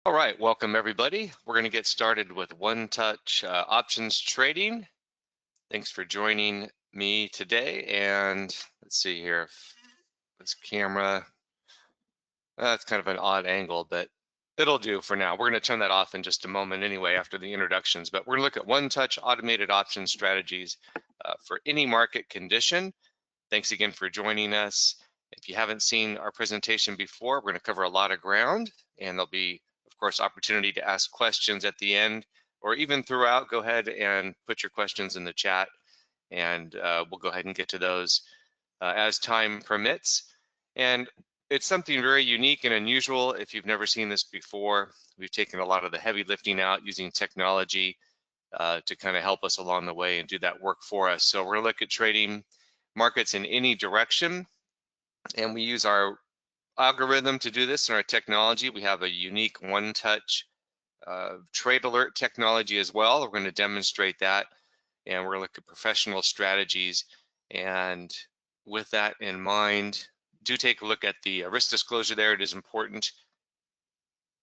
All right, welcome everybody. We're going to get started with one-touch options trading. Thanks for joining me today. And let's see here, this camera, it's kind of an odd angle, but it'll do for now. We're going to turn that off in just a moment anyway after the introductions, but we're going to look at one-touch automated option strategies for any market condition. Thanks again for joining us. If you haven't seen our presentation before, we're going to cover a lot of ground, and there'll be, of course, opportunity to ask questions at the end or even throughout. Go ahead and put your questions in the chat, and we'll go ahead and get to those as time permits. And it's something very unique and unusual. If you've never seen this before, we've taken a lot of the heavy lifting out using technology to kind of help us along the way and do that work for us. So we're going to look at trading markets in any direction, and we use our algorithm to do this in our technology. We have a unique one-touch trade alert technology as well. We're going to demonstrate that, and we're going to look at professional strategies. And with that in mind, do take a look at the risk disclosure there. It is important.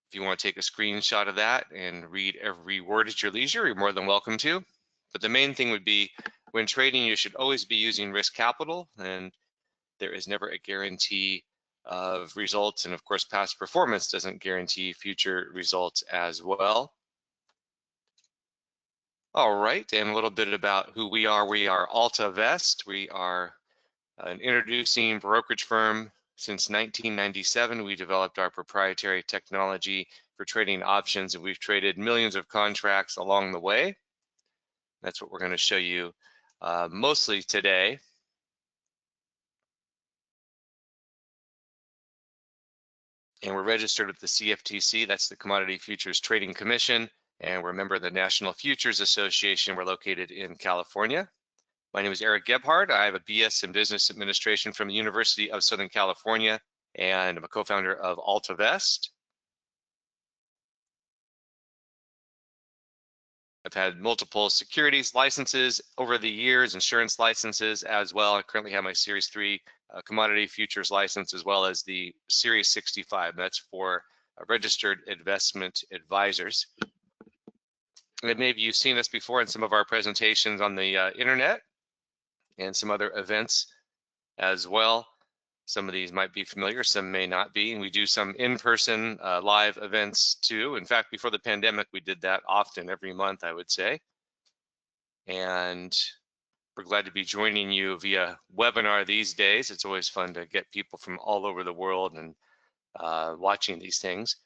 If you want to take a screenshot of that and read every word at your leisure, you're more than welcome to. But the main thing would be, when trading, you should always be using risk capital, and there is never a guarantee of results. And of course, past performance doesn't guarantee future results as well. All right, and a little bit about who we are. We are AltaVest. We are an introducing brokerage firm. Since 1997, we developed our proprietary technology for trading options, and we've traded millions of contracts along the way. That's what we're going to show you mostly today. And we're registered with the CFTC, that's the Commodity Futures Trading Commission, and we're a member of the National Futures Association. We're located in California. My name is Eric Gebhardt. I have a BS in Business Administration from the University of Southern California, and I'm a co-founder of AltaVest. I've had multiple securities licenses over the years, insurance licenses as well. I currently have my Series 3 commodity futures license, as well as the Series 65. That's for registered investment advisors. And maybe you've seen us before in some of our presentations on the internet and some other events as well. Some of these might be familiar, some may not be. And we do some in-person live events too. In fact, before the pandemic, we did that often, every month, I would say. And we're glad to be joining you via webinar these days. It's always fun to get people from all over the world and watching these things.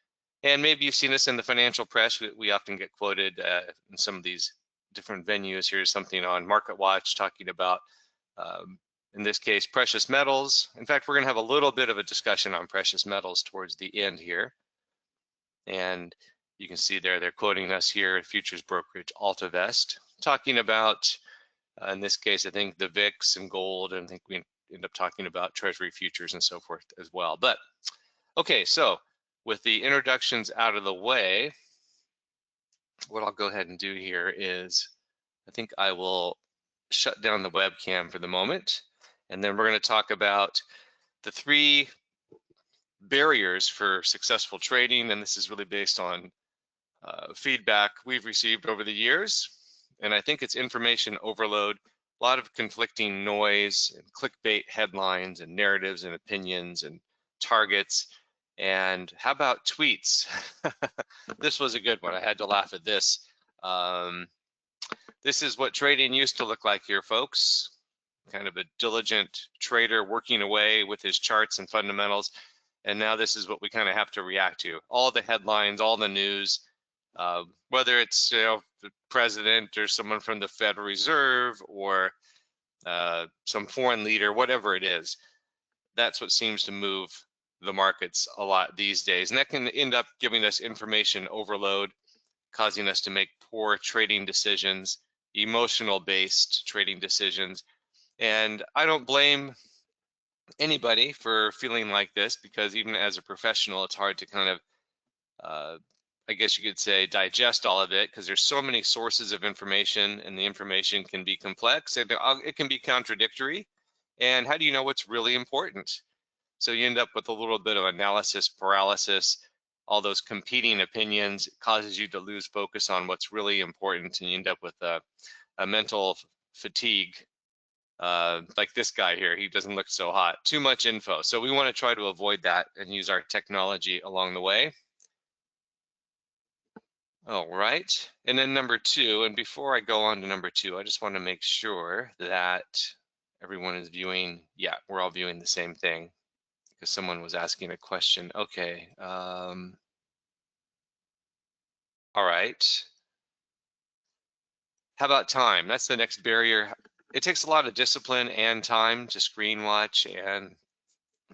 And maybe you've seen us in the financial press. We often get quoted in some of these different venues. Here's something on Market Watch talking about in this case, precious metals. In fact, we're going to have a little bit of a discussion on precious metals towards the end here. And you can see there, they're quoting us here at Futures Brokerage AltaVest, talking about, in this case, I think the VIX and gold, and I think we end up talking about Treasury futures and so forth as well. But, okay, so with the introductions out of the way, what I'll go ahead and do here is, I think I will shut down the webcam for the moment. And then we're going to talk about the 3 barriers for successful trading. And this is really based on feedback we've received over the years. And I think it's information overload, a lot of conflicting noise and clickbait headlines and narratives and opinions and targets. And how about tweets? This was a good one. I had to laugh at this. This is what trading used to look like here, folks. Kind of a diligent trader working away with his charts and fundamentals. And now this is what we kind of have to react to. All the headlines, all the news, whether it's the president or someone from the Federal Reserve or some foreign leader, whatever it is, that's what seems to move the markets a lot these days. And that can end up giving us information overload, causing us to make poor trading decisions, emotional-based trading decisions. And I don't blame anybody for feeling like this, because even as a professional, it's hard to kind of, I guess you could say, digest all of it, because there's so many sources of information, and the information can be complex and it can be contradictory. And how do you know what's really important? So you end up with a little bit of analysis paralysis. all those competing opinions. It causes you to lose focus on what's really important, and you end up with a mental fatigue. Like this guy here, he doesn't look so hot. Too much info. So we want to try to avoid that and use our technology along the way. All right. And then number two, and before I go on to number two, I just want to make sure that everyone is viewing. Yeah, we're all viewing the same thing, because someone was asking a question. Okay. All right. How about time? That's the next barrier. It takes a lot of discipline and time to screen watch. And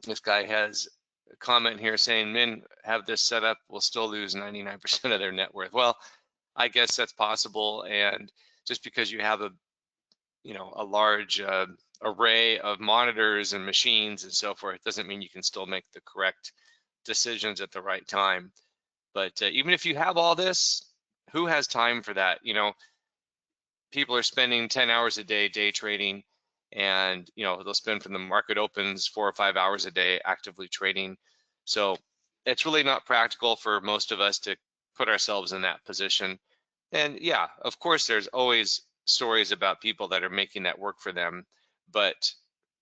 this guy has a comment here saying men have this set up will still lose 99% of their net worth. Well, I guess that's possible. And just because you have a large array of monitors and machines and so forth doesn't mean you can still make the correct decisions at the right time. But even if you have all this, who has time for that? People are spending 10 hours a day trading, and they'll spend from the market opens 4 or 5 hours a day actively trading. So it's really not practical for most of us to put ourselves in that position. And yeah, of course, there's always stories about people that are making that work for them, but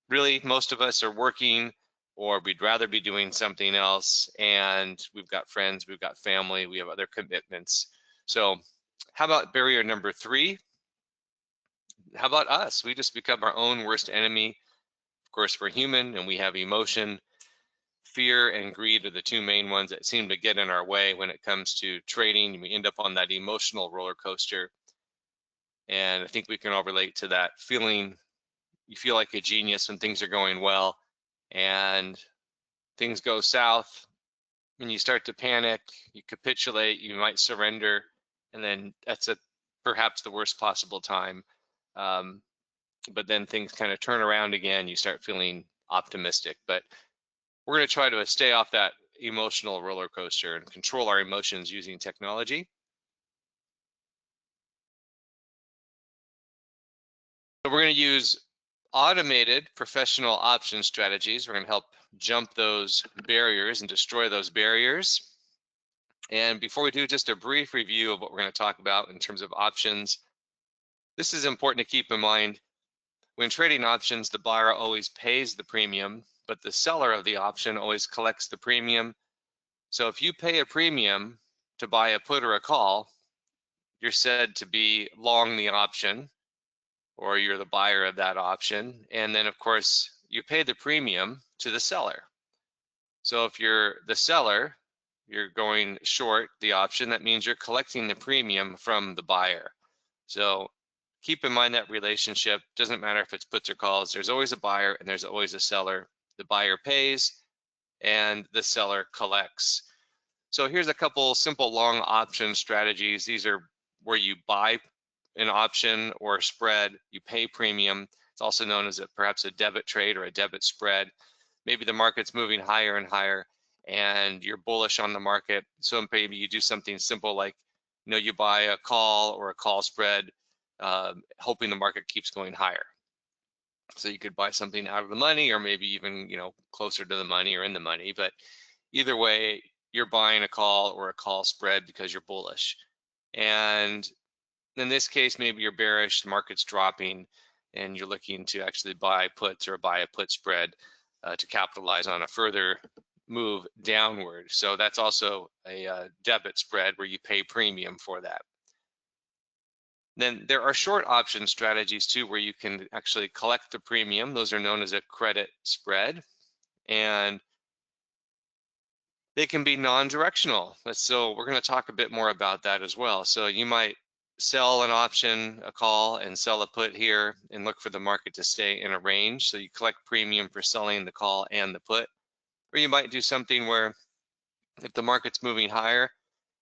really most of us are working, or we'd rather be doing something else, and we've got friends, we've got family, we have other commitments. So how about barrier number three? How about us? We just become our own worst enemy. Of course, we're human and we have emotion. Fear and greed are the two main ones that seem to get in our way when it comes to trading. We end up on that emotional roller coaster. And I think we can all relate to that feeling. You feel like a genius when things are going well, and things go south, and you start to panic, you capitulate, you might surrender, and then that's perhaps the worst possible time. But then things kind of turn around again, you start feeling optimistic. But we're going to try to stay off that emotional roller coaster and control our emotions using technology. So we're going to use automated professional option strategies. We're going to help jump those barriers and destroy those barriers. And before we do, just a brief review of what we're going to talk about in terms of options. This is important to keep in mind. When trading options, the buyer always pays the premium, but the seller of the option always collects the premium. So if you pay a premium to buy a put or a call, you're said to be long the option, or you're the buyer of that option. And then of course, you pay the premium to the seller. So if you're the seller, you're going short the option, that means you're collecting the premium from the buyer. So keep in mind that relationship. Doesn't matter if it's puts or calls, there's always a buyer and there's always a seller. The buyer pays and the seller collects. So here's a couple simple long option strategies. These are where you buy an option or a spread, you pay premium. It's also known as perhaps a debit trade or a debit spread. Maybe the market's moving higher and higher and you're bullish on the market. So maybe you do something simple like, you buy a call or a call spread, hoping the market keeps going higher. So you could buy something out of the money, or maybe even, closer to the money or in the money. But either way, you're buying a call or a call spread because you're bullish. And in this case, maybe you're bearish, the market's dropping, and you're looking to actually buy puts or buy a put spread to capitalize on a further move downward. So that's also a debit spread where you pay premium for that. Then there are short option strategies too, where you can actually collect the premium. Those are known as a credit spread, and they can be non-directional. So we're going to talk a bit more about that as well. So you might sell an option, a call, and sell a put here and look for the market to stay in a range. So you collect premium for selling the call and the put. Or you might do something where if the market's moving higher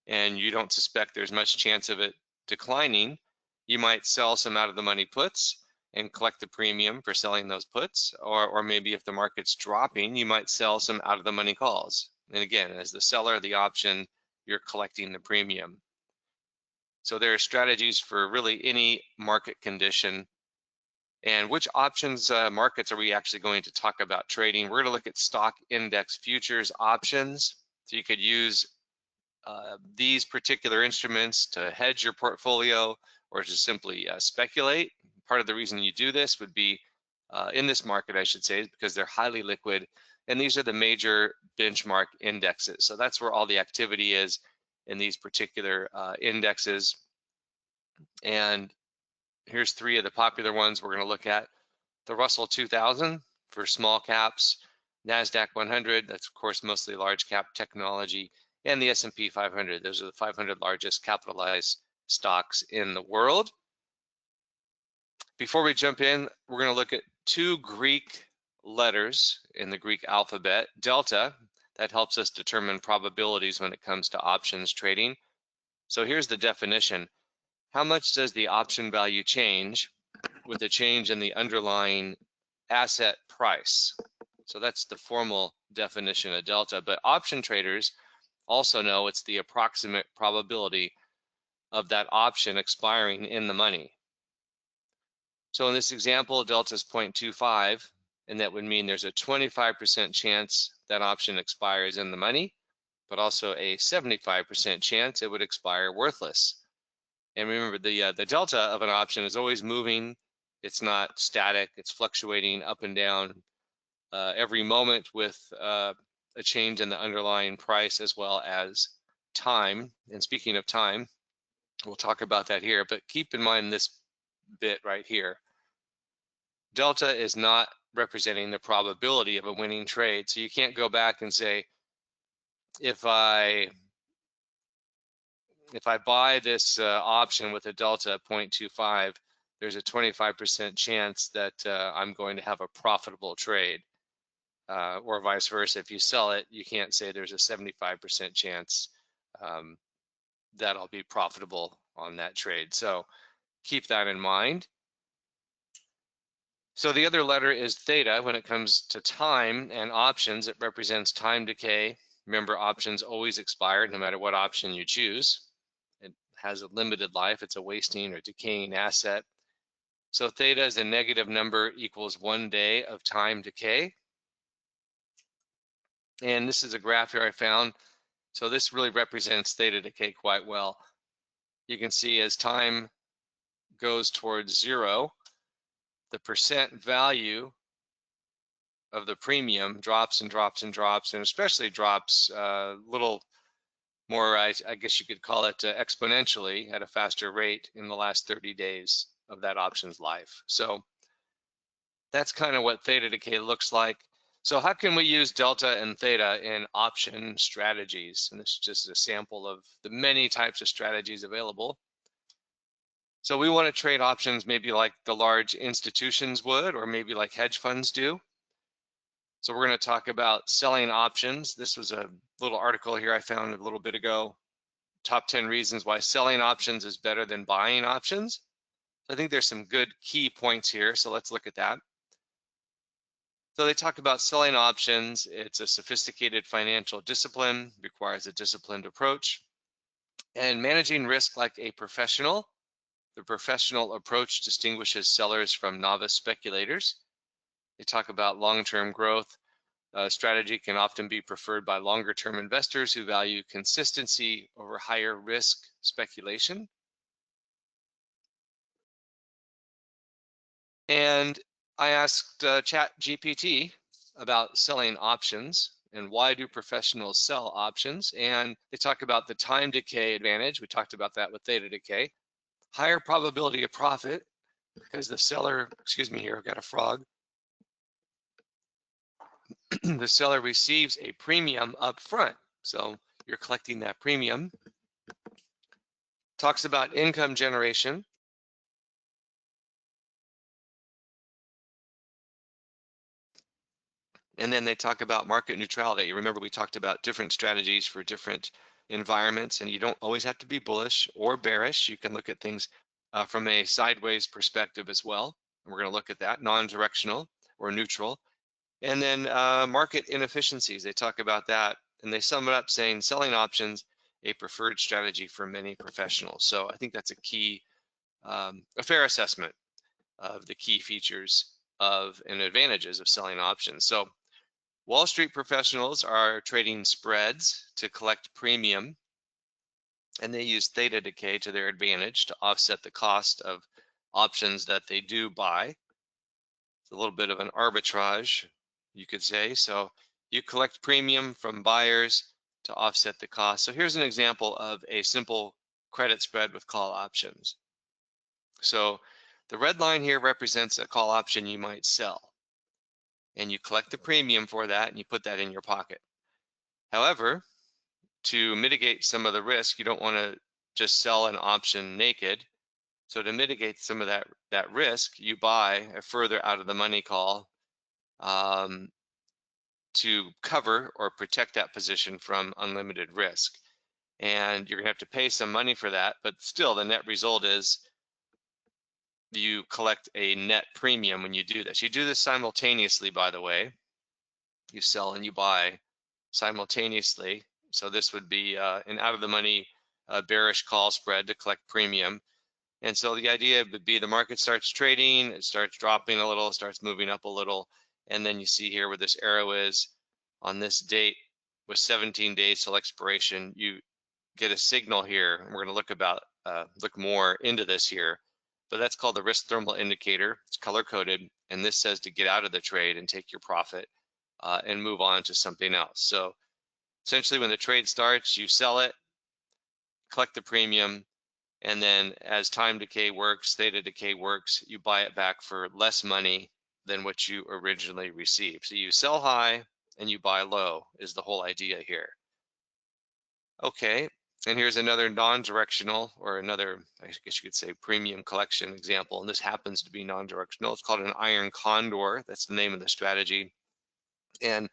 and you don't suspect there's much chance of it declining, you might sell some out of the money puts and collect the premium for selling those puts. Or maybe if the market's dropping, you might sell some out of the money calls. And again, as the seller of the option, you're collecting the premium. So there are strategies for really any market condition. And which options markets are we actually going to talk about trading? We're going to look at stock index futures options. So you could use these particular instruments to hedge your portfolio or to simply speculate. Part of the reason you do this would be in this market, I should say, is because they're highly liquid, and these are the major benchmark indexes. So that's where all the activity is in these particular indexes. And here's three of the popular ones we're going to look at. The Russell 2000 for small caps, NASDAQ 100, that's of course mostly large cap technology, and the S&P 500. Those are the 500 largest capitalized stocks in the world. Before we jump in, we're going to look at two Greek letters in the Greek alphabet. Delta, that helps us determine probabilities when it comes to options trading. So here's the definition. How much does the option value change with a change in the underlying asset price? So that's the formal definition of delta, but option traders also know it's the approximate probability of that option expiring in the money. So in this example, delta is 0.25, and that would mean there's a 25% chance that option expires in the money, but also a 75% chance it would expire worthless. And remember, the delta of an option is always moving. It's not static. It's fluctuating up and down every moment with a change in the underlying price as well as time. And speaking of time, we'll talk about that here, but keep in mind this bit right here. Delta is not representing the probability of a winning trade. So you can't go back and say, if I buy this option with a delta of 0.25, there's a 25% chance that I'm going to have a profitable trade, or vice versa. If you sell it, you can't say there's a 75% chance that I'll be profitable on that trade. So keep that in mind. So the other letter is theta. When it comes to time and options, it represents time decay. Remember, options always expire no matter what option you choose. It has a limited life. It's a wasting or decaying asset. So theta is a negative number equals 1 day of time decay. And this is a graph here I found. So this really represents theta decay quite well. You can see as time goes towards zero, the percent value of the premium drops and drops and drops, and especially drops a little more, I guess you could call it exponentially at a faster rate in the last 30 days of that option's life. So that's kind of what theta decay looks like. So how can we use delta and theta in option strategies? And this is just a sample of the many types of strategies available. So we want to trade options maybe like the large institutions would, or maybe like hedge funds do. So we're going to talk about selling options. This was a little article here I found a little bit ago. Top 10 reasons why selling options is better than buying options. I think there's some good key points here. So let's look at that. So they talk about selling options. It's a sophisticated financial discipline, requires a disciplined approach, and managing risk like a professional. The professional approach distinguishes sellers from novice speculators. They talk about long-term growth. Strategy can often be preferred by longer-term investors who value consistency over higher risk speculation. And I asked ChatGPT about selling options and why do professionals sell options? And they talk about the time decay advantage. We talked about that with theta decay. Higher probability of profit because the seller, excuse me here, I've got a frog. The seller receives a premium up front. So you're collecting that premium. Talks about income generation. And then they talk about market neutrality. Remember, we talked about different strategies for different environments, and you don't always have to be bullish or bearish. You can look at things from a sideways perspective as well. And we're going to look at that, non-directional or neutral. And then market inefficiencies, they talk about that. And they sum it up saying selling options, a preferred strategy for many professionals. So I think that's a key, a fair assessment of the key features of and advantages of selling options. So Wall Street professionals are trading spreads to collect premium and they use theta decay to their advantage to offset the cost of options that they do buy. It's a little bit of an arbitrage, you could say. So you collect premium from buyers to offset the cost. So here's an example of a simple credit spread with call options. So the red line here represents a call option you might sell, and you collect the premium for that and you put that in your pocket. However, to mitigate some of the risk, you don't want to just sell an option naked. So to mitigate some of that risk, you buy a further out of the money call um, to cover or protect that position from unlimited risk. And you're gonna have to pay some money for that, but still the net result is you collect a net premium when you do this. You do this simultaneously, by the way. You sell and you buy simultaneously. So this would be an out of the money bearish call spread to collect premium. And so the idea would be the market starts trading, it starts dropping a little, starts moving up a little. And then you see here where this arrow is on this date with 17 days till expiration, you get a signal here. And we're going to look more into this here. But that's called the risk thermal indicator. It's color coded. And this says to get out of the trade and take your profit and move on to something else. So essentially when the trade starts, you sell it, collect the premium, and then as time decay works, theta decay works, you buy it back for less money than what you originally received. So you sell high and you buy low is the whole idea here. Okay, and here's another non-directional, or another, I guess you could say, premium collection example. And this happens to be non-directional. It's called an iron condor. That's the name of the strategy. And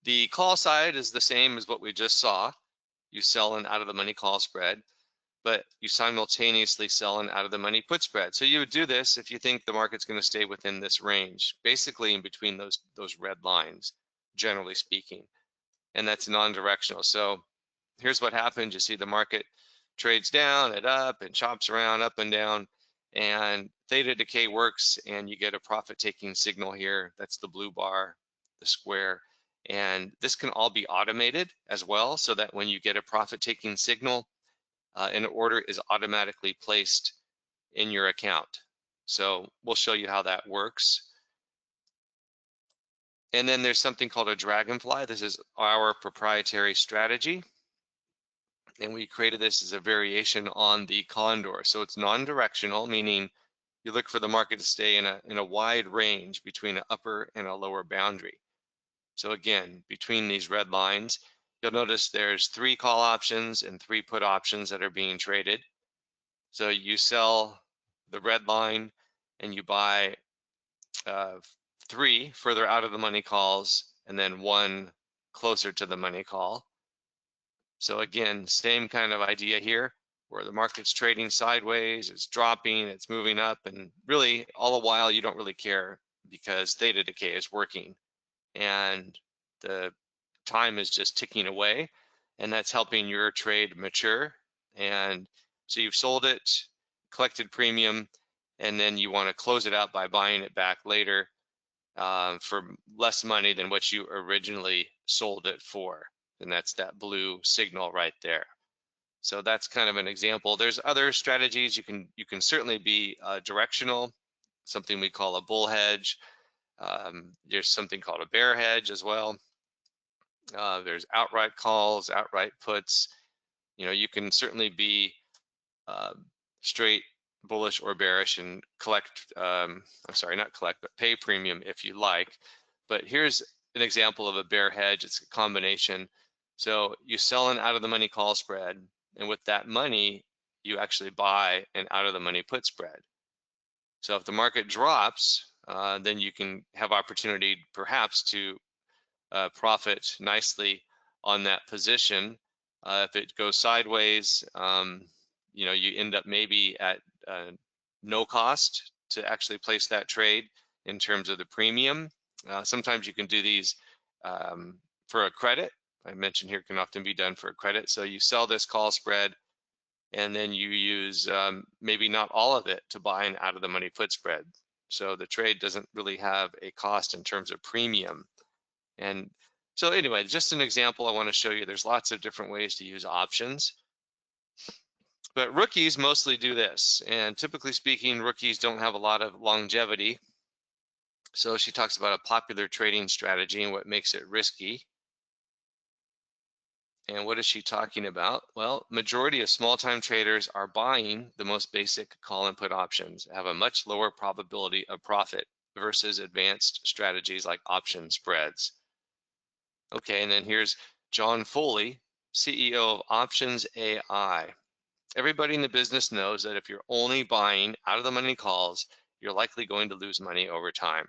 the call side is the same as what we just saw. You sell an out of the money call spread, but you simultaneously sell an out of the money put spread. So you would do this if you think the market's going to stay within this range, basically in between those red lines, generally speaking. And that's non-directional. So here's what happens. You see the market trades down and up and chops around up and down, and theta decay works and you get a profit taking signal here. That's the blue bar, the square. And this can all be automated as well, so that when you get a profit taking signal, an order is automatically placed in your account. So we'll show you how that works. And then there's something called a dragonfly. This is our proprietary strategy. And we created this as a variation on the condor. So it's non-directional, meaning you look for the market to stay in a wide range between an upper and a lower boundary. So again, between these red lines, you'll notice there's 3 call options and 3 put options that are being traded. So you sell the red line and you buy 3 further out of the money calls and then 1 closer to the money call. So again, same kind of idea here, where the market's trading sideways, it's dropping, it's moving up, and really all the while you don't really care because theta decay is working and the time is just ticking away, and that's helping your trade mature. And so you've sold it, collected premium, and then you want to close it out by buying it back later for less money than what you originally sold it for. And that's that blue signal right there. So that's kind of an example. There's other strategies. You can certainly be directional, something we call a bull hedge. There's something called a bear hedge as well. There's outright calls, outright puts. You know, you can certainly be straight bullish or bearish and collect, I'm sorry, not collect, but pay premium if you like. But here's an example of a bear hedge. It's a combination. So you sell an out of the money call spread, and with that money, you actually buy an out of the money put spread. So if the market drops, then you can have opportunity perhaps to profit nicely on that position. If it goes sideways, you know, you end up maybe at no cost to actually place that trade in terms of the premium. Sometimes you can do these for a credit. I mentioned here can often be done for a credit. So you sell this call spread and then you use maybe not all of it to buy an out of the money put spread. So the trade doesn't really have a cost in terms of premium. And so anyway, just an example I want to show you. There's lots of different ways to use options. But rookies mostly do this. And typically speaking, rookies don't have a lot of longevity. So she talks about a popular trading strategy and what makes it risky. And what is she talking about? Well, majority of small-time traders are buying the most basic call and put options, have a much lower probability of profit versus advanced strategies like option spreads. Okay, and then here's John Foley, CEO of Options AI. Everybody in the business knows that if you're only buying out of the money calls, you're likely going to lose money over time.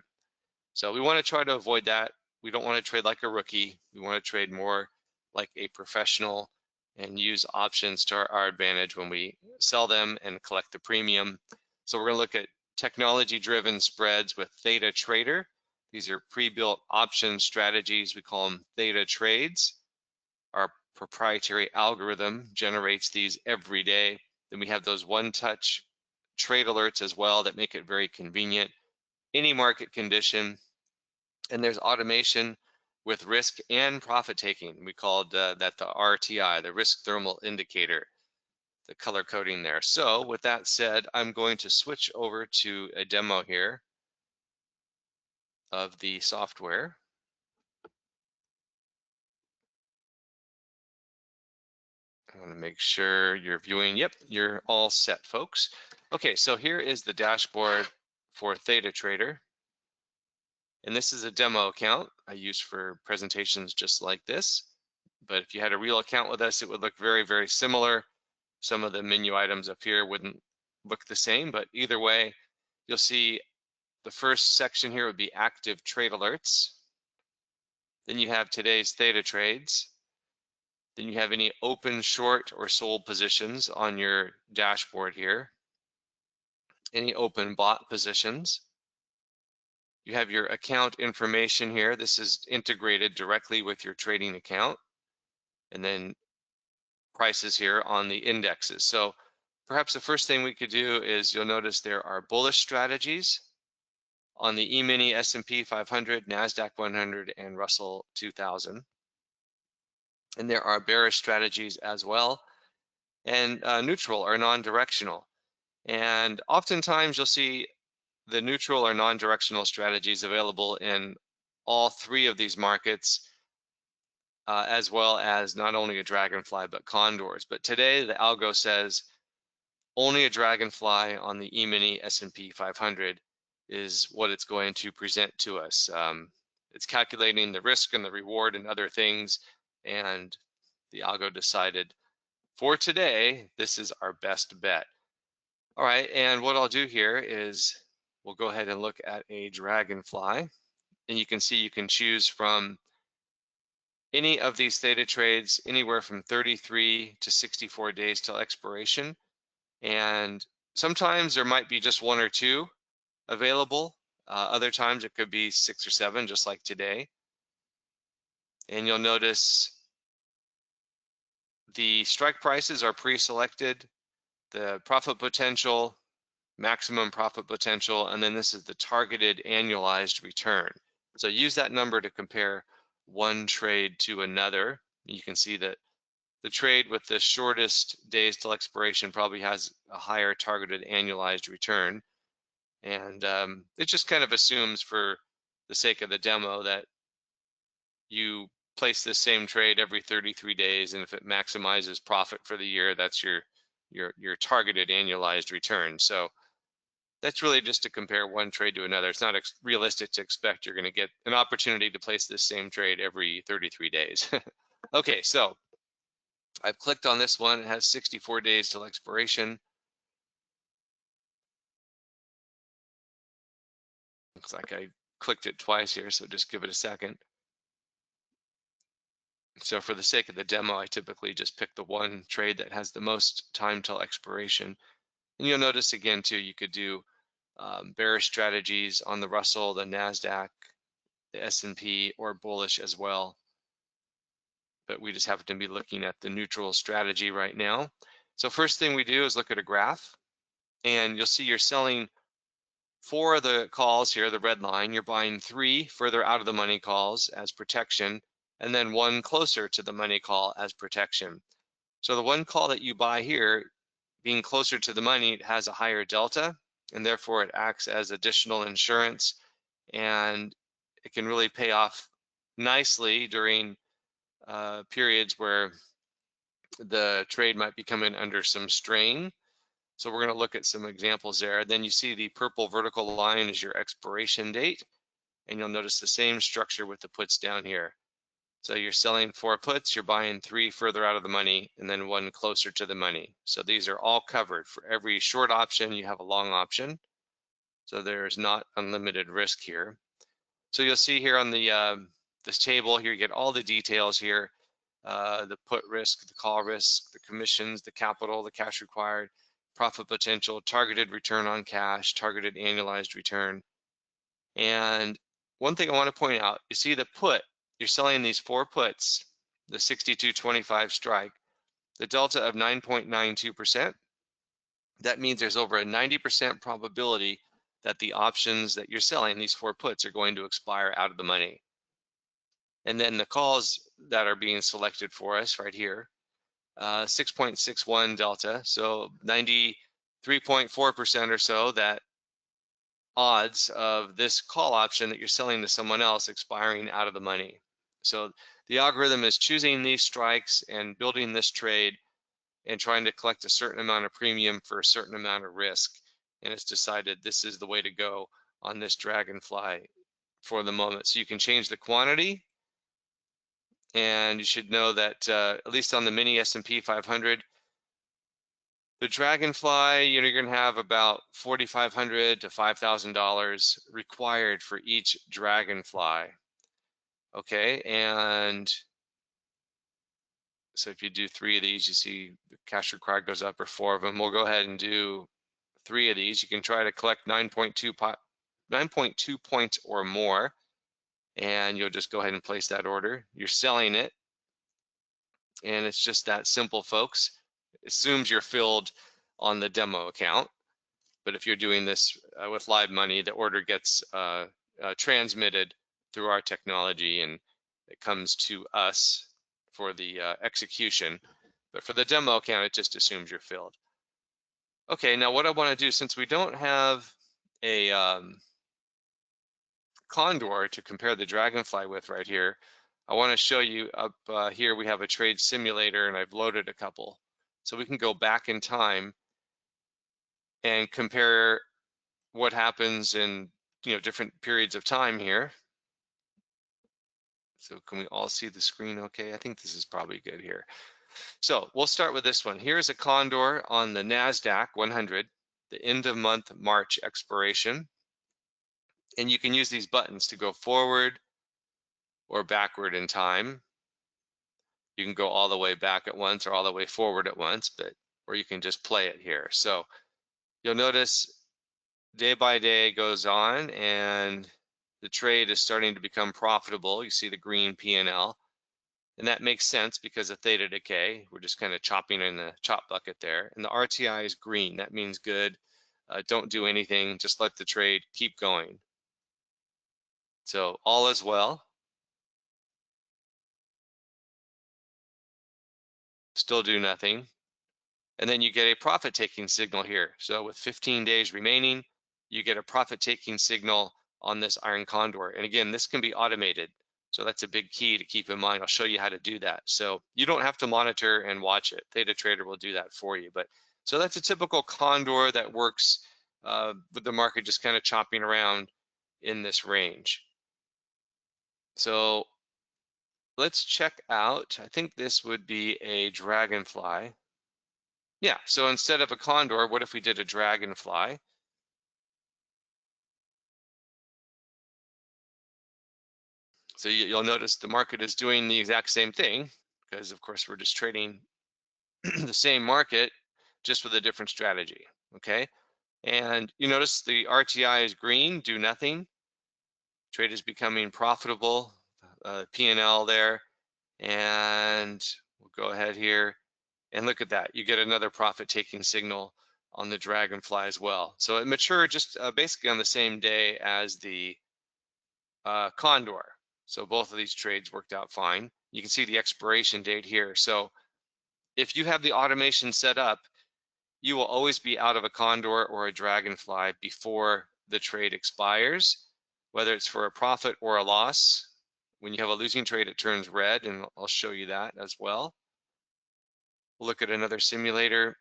So we want to try to avoid that. We don't want to trade like a rookie. We want to trade more like a professional and use options to our advantage when we sell them and collect the premium. So we're going to look at technology-driven spreads with Theta Trader. These are pre-built option strategies. We call them Theta Trades. Our proprietary algorithm generates these every day. Then we have those one-touch trade alerts as well that make it very convenient. Any market condition. And there's automation with risk and profit taking. We called that the RTI, the risk thermal indicator, the color coding there. So with that said, I'm going to switch over to a demo here of the software. I want to make sure you're viewing. Yep, you're all set, folks. Okay, so here is the dashboard for Theta Trader. And this is a demo account I use for presentations just like this. But if you had a real account with us, it would look very, very similar. Some of the menu items up here wouldn't look the same, but either way, you'll see the first section here would be active trade alerts. Then you have today's Theta trades. Then you have any open, short, or sold positions on your dashboard here. Any open bought positions. You have your account information here. This is integrated directly with your trading account. And then prices here on the indexes. So perhaps the first thing we could do is you'll notice there are bullish strategies on the E-mini S&P 500, NASDAQ 100, and Russell 2000. And there are bearish strategies as well, and neutral or non-directional. And oftentimes you'll see the neutral or non-directional strategies available in all three of these markets, as well as not only a dragonfly, but condors. But today the algo says only a dragonfly on the E-mini S&P 500 is what it's going to present to us. It's calculating the risk and the reward and other things, and the algo decided for today, this is our best bet. All right, and what I'll do here is we'll go ahead and look at a dragonfly, and you can see you can choose from any of these Theta trades anywhere from 33 to 64 days till expiration. And sometimes there might be just one or two available. Other times it could be 6 or 7, just like today. And you'll notice the strike prices are pre-selected, the profit potential, maximum profit potential, and then this is the targeted annualized return. So use that number to compare one trade to another. You can see that the trade with the shortest days till expiration probably has a higher targeted annualized return. And it just kind of assumes, for the sake of the demo, that you place this same trade every 33 days, and if it maximizes profit for the year, that's your targeted annualized return. So that's really just to compare one trade to another. It's not realistic to expect you're going to get an opportunity to place this same trade every 33 days. Okay, so I've clicked on this one. It has 64 days till expiration. Looks like I clicked it twice here, so just give it a second. So for the sake of the demo, I typically just pick the one trade that has the most time till expiration. And you'll notice again too, you could do bearish strategies on the Russell, the NASDAQ, the S&P, or bullish as well. But we just happen to be looking at the neutral strategy right now. So first thing we do is look at a graph, and you'll see you're selling 4 of the calls here, the red line. You're buying 3 further out of the money calls as protection, and then 1 closer to the money call as protection. So the one call that you buy here, being closer to the money, it has a higher delta, and therefore it acts as additional insurance, and it can really pay off nicely during periods where the trade might be coming under some strain. So we're going to look at some examples there. Then you see the purple vertical line is your expiration date, and you'll notice the same structure with the puts down here. So you're selling 4 puts, you're buying 3 further out of the money, and then 1 closer to the money. So these are all covered. For every short option, you have a long option. So there's not unlimited risk here. So you'll see here on the this table here, you get all the details here, the put risk, the call risk, the commissions, the capital, the cash required, profit potential, targeted return on cash, targeted annualized return. And one thing I want to point out, you see the put, you're selling these 4 puts, the 62.25 strike, the delta of 9.92%. That means there's over a 90% probability that the options that you're selling, these 4 puts, are going to expire out of the money. And then the calls that are being selected for us right here, 6.61 delta, so 93.4% or so that odds of this call option that you're selling to someone else expiring out of the money. So the algorithm is choosing these strikes and building this trade and trying to collect a certain amount of premium for a certain amount of risk. And it's decided this is the way to go on this dragonfly for the moment. So you can change the quantity, and you should know that at least on the mini S&P 500, the dragonfly, you're going to have about $4,500 to $5,000 required for each dragonfly. Okay, and so if you do 3 of these, you see the cash required goes up, or 4 of them. We'll go ahead and do 3 of these. You can try to collect 9.2 points or more, and you'll just go ahead and place that order. You're selling it, and it's just that simple, folks. It assumes you're filled on the demo account, but if you're doing this with live money, the order gets transmitted through our technology, and it comes to us for the execution. But for the demo account, it just assumes you're filled. Okay, now what I want to do, since we don't have a condor to compare the dragonfly with right here, I want to show you up here we have a trade simulator, and I've loaded a couple. So we can go back in time and compare what happens in different periods of time here. So can we all see the screen okay? I think this is probably good here. So we'll start with this one. Here's a condor on the NASDAQ 100, the end of month March expiration. And you can use these buttons to go forward or backward in time. You can go all the way back at once or all the way forward at once, or you can just play it here. So you'll notice day by day goes on, and the trade is starting to become profitable. You see the green P&L, and that makes sense because of theta decay. We're just kind of chopping in the chop bucket there. And the RTI is green. That means good. Don't do anything. Just let the trade keep going. So all is well. Still do nothing. And then you get a profit taking signal here. So with 15 days remaining, you get a profit taking signal on this iron condor. And again, this can be automated. So that's a big key to keep in mind. I'll show you how to do that. So you don't have to monitor and watch it. Theta Trader will do that for you. But so that's a typical condor that works with the market just kind of chopping around in this range. So let's check out, I think this would be a dragonfly. Yeah, so instead of a condor, what if we did a dragonfly? So you'll notice the market is doing the exact same thing, because of course we're just trading the same market, just with a different strategy, okay? And you notice the RTI is green, do nothing. Trade is becoming profitable, P&L there. And we'll go ahead here and look at that. You get another profit taking signal on the dragonfly as well. So it matured just basically on the same day as the condor. So both of these trades worked out fine. You can see the expiration date here. So if you have the automation set up, you will always be out of a condor or a dragonfly before the trade expires, whether it's for a profit or a loss. When you have a losing trade, it turns red, and I'll show you that as well. We'll look at another simulator.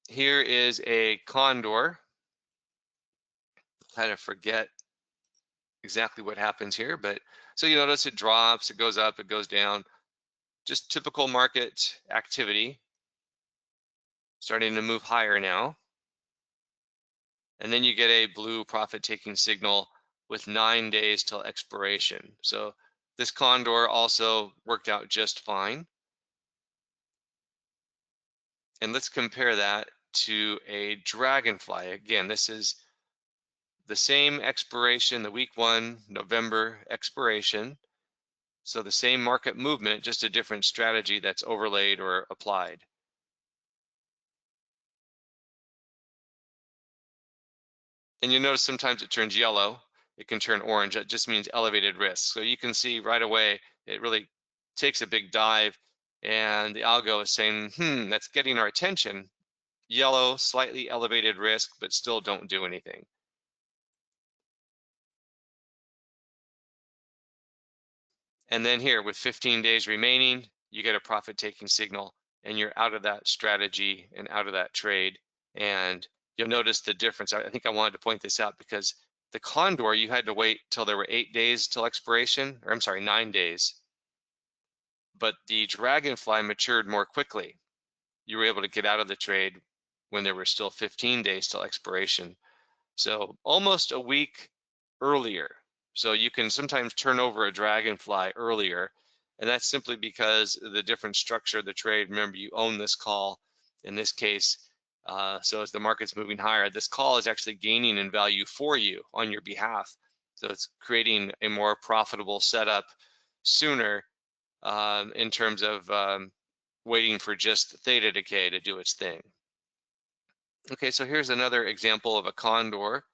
Here is a condor. Kind of forget exactly what happens here, but so you notice it drops, it goes up, it goes down. Just typical market activity. Starting to move higher now. And then you get a blue profit taking signal with 9 days till expiration. So this condor also worked out just fine. And let's compare that to a dragonfly. Again, this is the same expiration, the week 1 November expiration. So the same market movement, just a different strategy that's overlaid or applied. And you notice sometimes it turns yellow. It can turn orange. That just means elevated risk. So you can see right away, it really takes a big dive. And the algo is saying, that's getting our attention. Yellow, slightly elevated risk, but still don't do anything. And then here with 15 days remaining, you get a profit taking signal and you're out of that strategy and out of that trade. And you'll notice the difference. I think I wanted to point this out because the condor, you had to wait till there were 8 days till expiration, or I'm sorry, 9 days. But the dragonfly matured more quickly. You were able to get out of the trade when there were still 15 days till expiration. So almost a week earlier. So you can sometimes turn over a dragonfly earlier, and that's simply because of the different structure of the trade. Remember, you own this call in this case. So as the market's moving higher, this call is actually gaining in value for you on your behalf. So it's creating a more profitable setup sooner in terms of waiting for just theta decay to do its thing. Okay, so here's another example of a condor.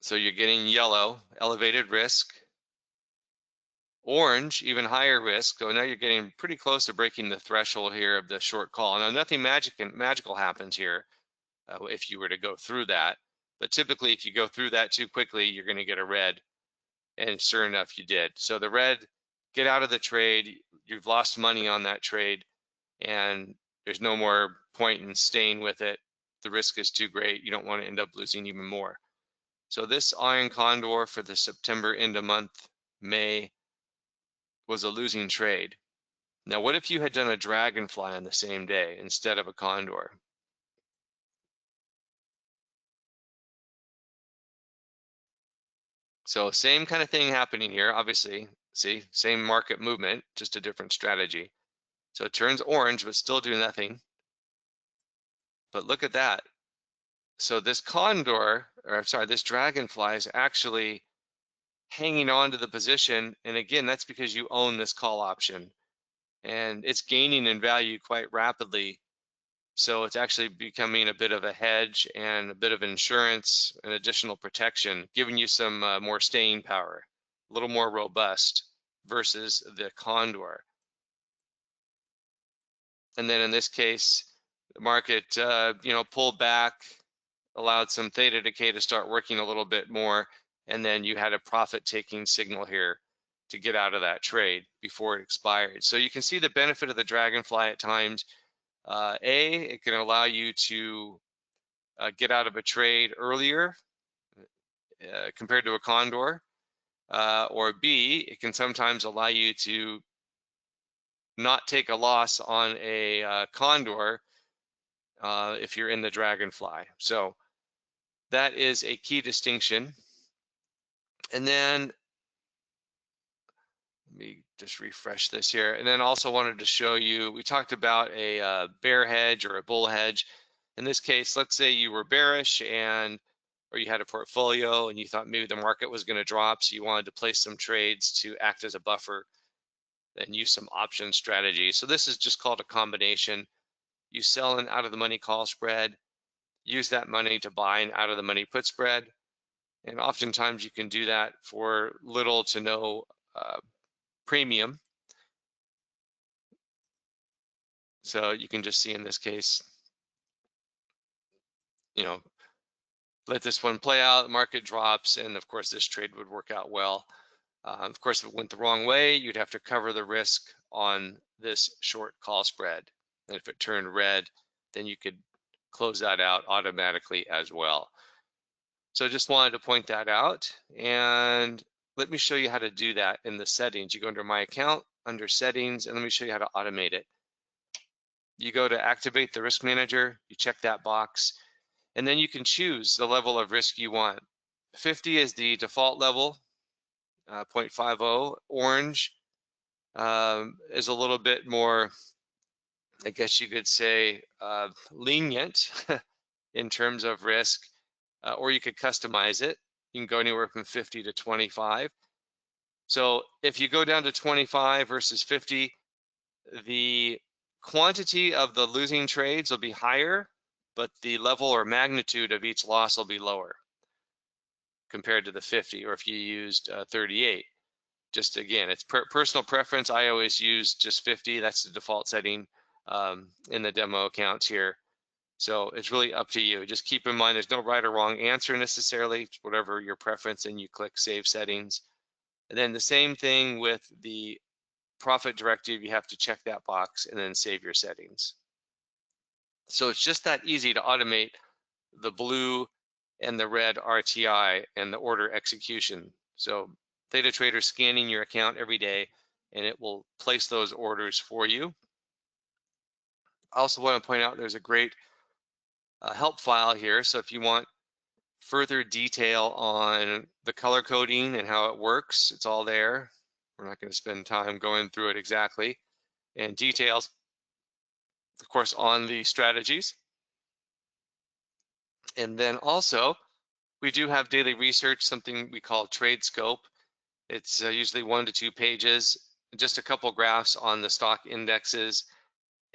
So you're getting yellow, elevated risk, orange, even higher risk. So now you're getting pretty close to breaking the threshold here of the short call. Now nothing magical happens here if you were to go through that. But typically if you go through that too quickly, you're going to get a red. And sure enough, you did. So the red, get out of the trade. You've lost money on that trade and there's no more point in staying with it. The risk is too great. You don't want to end up losing even more. So this iron condor for the September end of month, May, was a losing trade. Now, what if you had done a dragonfly on the same day instead of a condor? So same kind of thing happening here, obviously. See, same market movement, just a different strategy. So it turns orange, but still do nothing. But look at that. So this condor, or I'm sorry, this dragonfly is actually hanging on to the position. And again, that's because you own this call option. And it's gaining in value quite rapidly. So it's actually becoming a bit of a hedge and a bit of insurance and additional protection, giving you some more staying power, a little more robust versus the condor. And then in this case, the market, pulled back, allowed some theta decay to start working a little bit more, and then you had a profit-taking signal here to get out of that trade before it expired. So you can see the benefit of the dragonfly at times. It can allow you to get out of a trade earlier compared to a condor, or B, it can sometimes allow you to not take a loss on a condor if you're in the dragonfly. So that is a key distinction. And then let me just refresh this here. And then also wanted to show you, we talked about a bear hedge or a bull hedge. In this case, let's say you were bearish or you had a portfolio and you thought maybe the market was going to drop, so you wanted to place some trades to act as a buffer and use some option strategy. So this is just called a combination. You sell an out of the money call spread, use that money to buy an out of the money put spread. And oftentimes you can do that for little to no premium. So you can just see in this case, you know, let this one play out, the market drops, and of course this trade would work out well. Of course, if it went the wrong way, you'd have to cover the risk on this short call spread. And if it turned red, then you could close that out automatically as well. So just wanted to point that out. And let me show you how to do that in the settings. You go under My Account, under Settings, and let me show you how to automate it. You go to Activate the Risk Manager, you check that box, and then you can choose the level of risk you want. 50 is the default level, 0.50. Orange is a little bit more, I guess you could say, lenient in terms of risk, or you could customize it. You can go anywhere from 50 to 25. So if you go down to 25 versus 50, the quantity of the losing trades will be higher, but the level or magnitude of each loss will be lower compared to the 50, or if you used 38. Just again, it's personal preference. I always use just 50. That's the default setting in the demo accounts here. So it's really up to you. Just keep in mind, there's no right or wrong answer necessarily. It's whatever your preference, and you click Save Settings. And then the same thing with the profit directive. You have to check that box and then save your settings. So it's just that easy to automate the blue and the red RTI and the order execution. So Theta Trader scanning your account every day, and it will place those orders for you. I also want to point out there's a great help file here. So if you want further detail on the color coding and how it works, it's all there. We're not going to spend time going through it exactly. And details, of course, on the strategies. And then also, we do have daily research, something we call Trade Scope. It's usually 1 to 2 pages, just a couple graphs on the stock indexes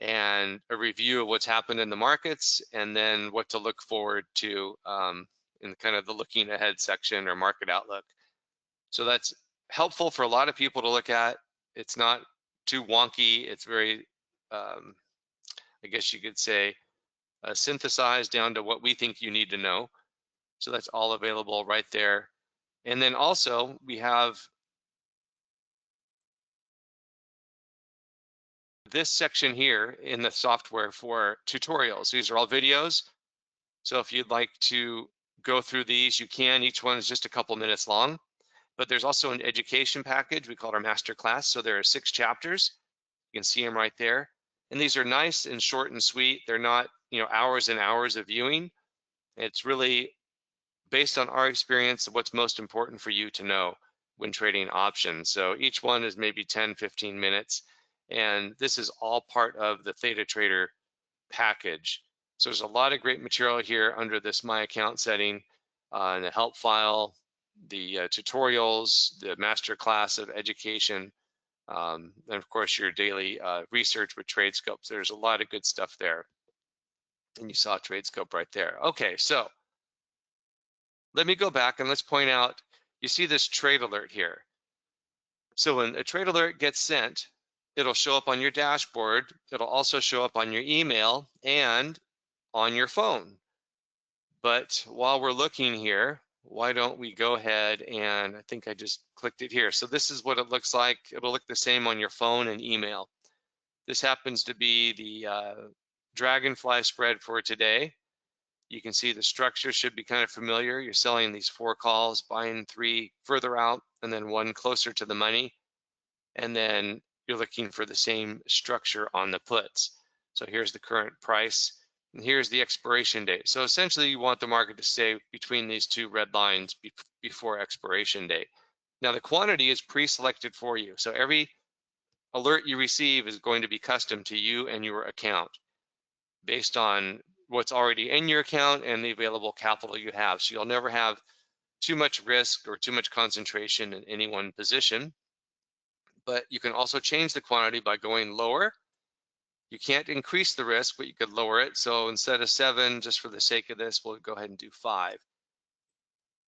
and a review of what's happened in the markets, and then what to look forward to in kind of the looking ahead section or market outlook. So that's helpful for a lot of people to look at. It's not too wonky. It's very, I guess you could say, synthesized down to what we think you need to know. So that's all available right there. And then also we have this section here in the software for tutorials. These are all videos. So if you'd like to go through these, you can. Each one is just a couple minutes long. But there's also an education package. We call it our master class. So there are 6 chapters. You can see them right there. And these are nice and short and sweet. They're not, hours and hours of viewing. It's really based on our experience, what's most important for you to know when trading options. So each one is maybe 10, 15 minutes. And this is all part of the Theta Trader package. So there's a lot of great material here under this My Account setting, and the help file, the tutorials, the master class of education, and of course your daily research with TradeScope. So there's a lot of good stuff there. And you saw TradeScope right there. Okay, so let me go back and let's point out, you see this trade alert here. So when a trade alert gets sent, it'll show up on your dashboard. It'll also show up on your email and on your phone. But while we're looking here, why don't we go ahead and, I think I just clicked it here. So this is what it looks like. It'll look the same on your phone and email. This happens to be the Dragonfly spread for today. You can see the structure should be kind of familiar. You're selling these 4 calls, buying 3 further out, and then 1 closer to the money. And then you're looking for the same structure on the puts. So here's the current price, and here's the expiration date. So essentially you want the market to stay between these 2 red lines before expiration date. Now the quantity is pre-selected for you. So every alert you receive is going to be custom to you and your account based on what's already in your account and the available capital you have. So you'll never have too much risk or too much concentration in any one position. But you can also change the quantity by going lower. You can't increase the risk, but you could lower it. So instead of 7, just for the sake of this, we'll go ahead and do 5.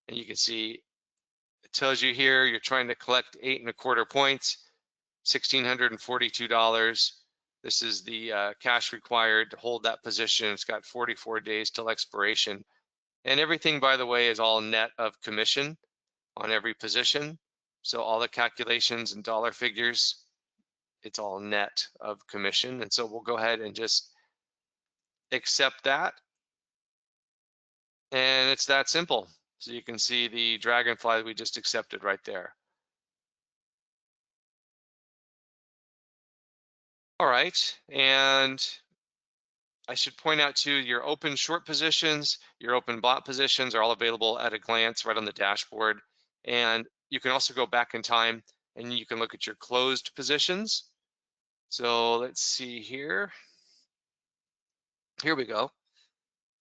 And you can see it tells you here you're trying to collect 8 1/4 points, $1,642. This is the cash required to hold that position. It's got 44 days till expiration. And everything, by the way, is all net of commission on every position. So all the calculations and dollar figures, it's all net of commission. And so we'll go ahead and just accept that. And it's that simple. So you can see the dragonfly that we just accepted right there. All right. And I should point out too, your open short positions, your open bot positions are all available at a glance right on the dashboard. And you can also go back in time and you can look at your closed positions. So let's see here. Here we go.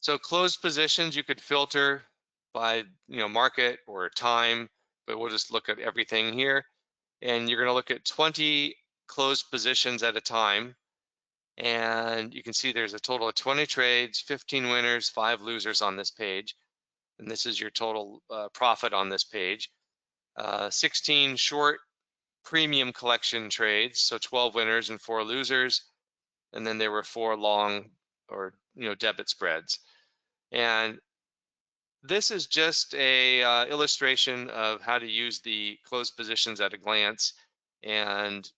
So closed positions, you could filter by market or time, but we'll just look at everything here. And you're going to look at 20 closed positions at a time. And you can see there's a total of 20 trades, 15 winners, 5 losers on this page. And this is your total profit on this page. 16 short premium collection trades, so 12 winners and 4 losers. And then there were 4 long or debit spreads. And this is just a illustration of how to use the closed positions at a glance. And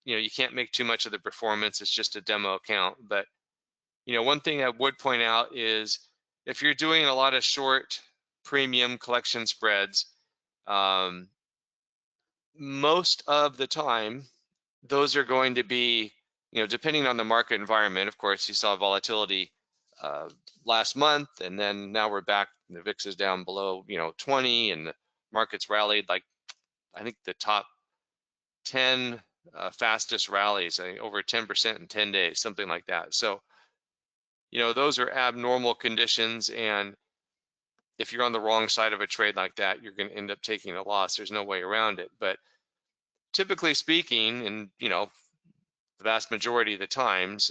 you can't make too much of the performance. It's just a demo account. But one thing I would point out is if you're doing a lot of short premium collection spreads, most of the time, those are going to be, depending on the market environment. Of course, you saw volatility last month, and then now we're back. The VIX is down below, 20, and the markets rallied like I think the top 10 fastest rallies, over 10% in 10 days, something like that. So, those are abnormal conditions, and if you're on the wrong side of a trade like that, you're going to end up taking a loss. There's no way around it. But typically speaking, and the vast majority of the times,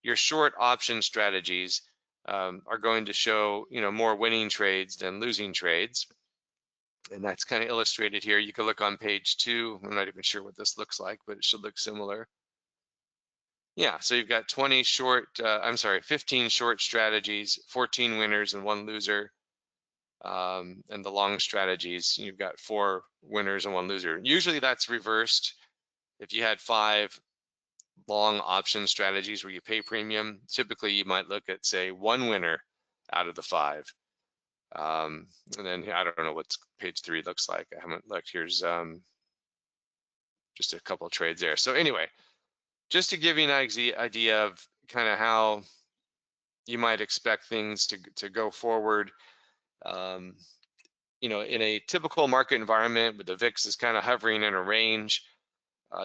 your short option strategies are going to show more winning trades than losing trades. And that's kind of illustrated here. You can look on page 2. I'm not even sure what this looks like, but it should look similar. Yeah, so you've got 15 short strategies, 14 winners and 1 loser. And the long strategies, you've got 4 winners and 1 loser. Usually that's reversed. If you had 5 long option strategies where you pay premium, typically you might look at, say, 1 winner out of the 5. And then I don't know what page 3 looks like. I haven't looked. Here's just a couple of trades there. So anyway, just to give you an idea of kind of how you might expect things to go forward. In a typical market environment with the VIX is kind of hovering in a range,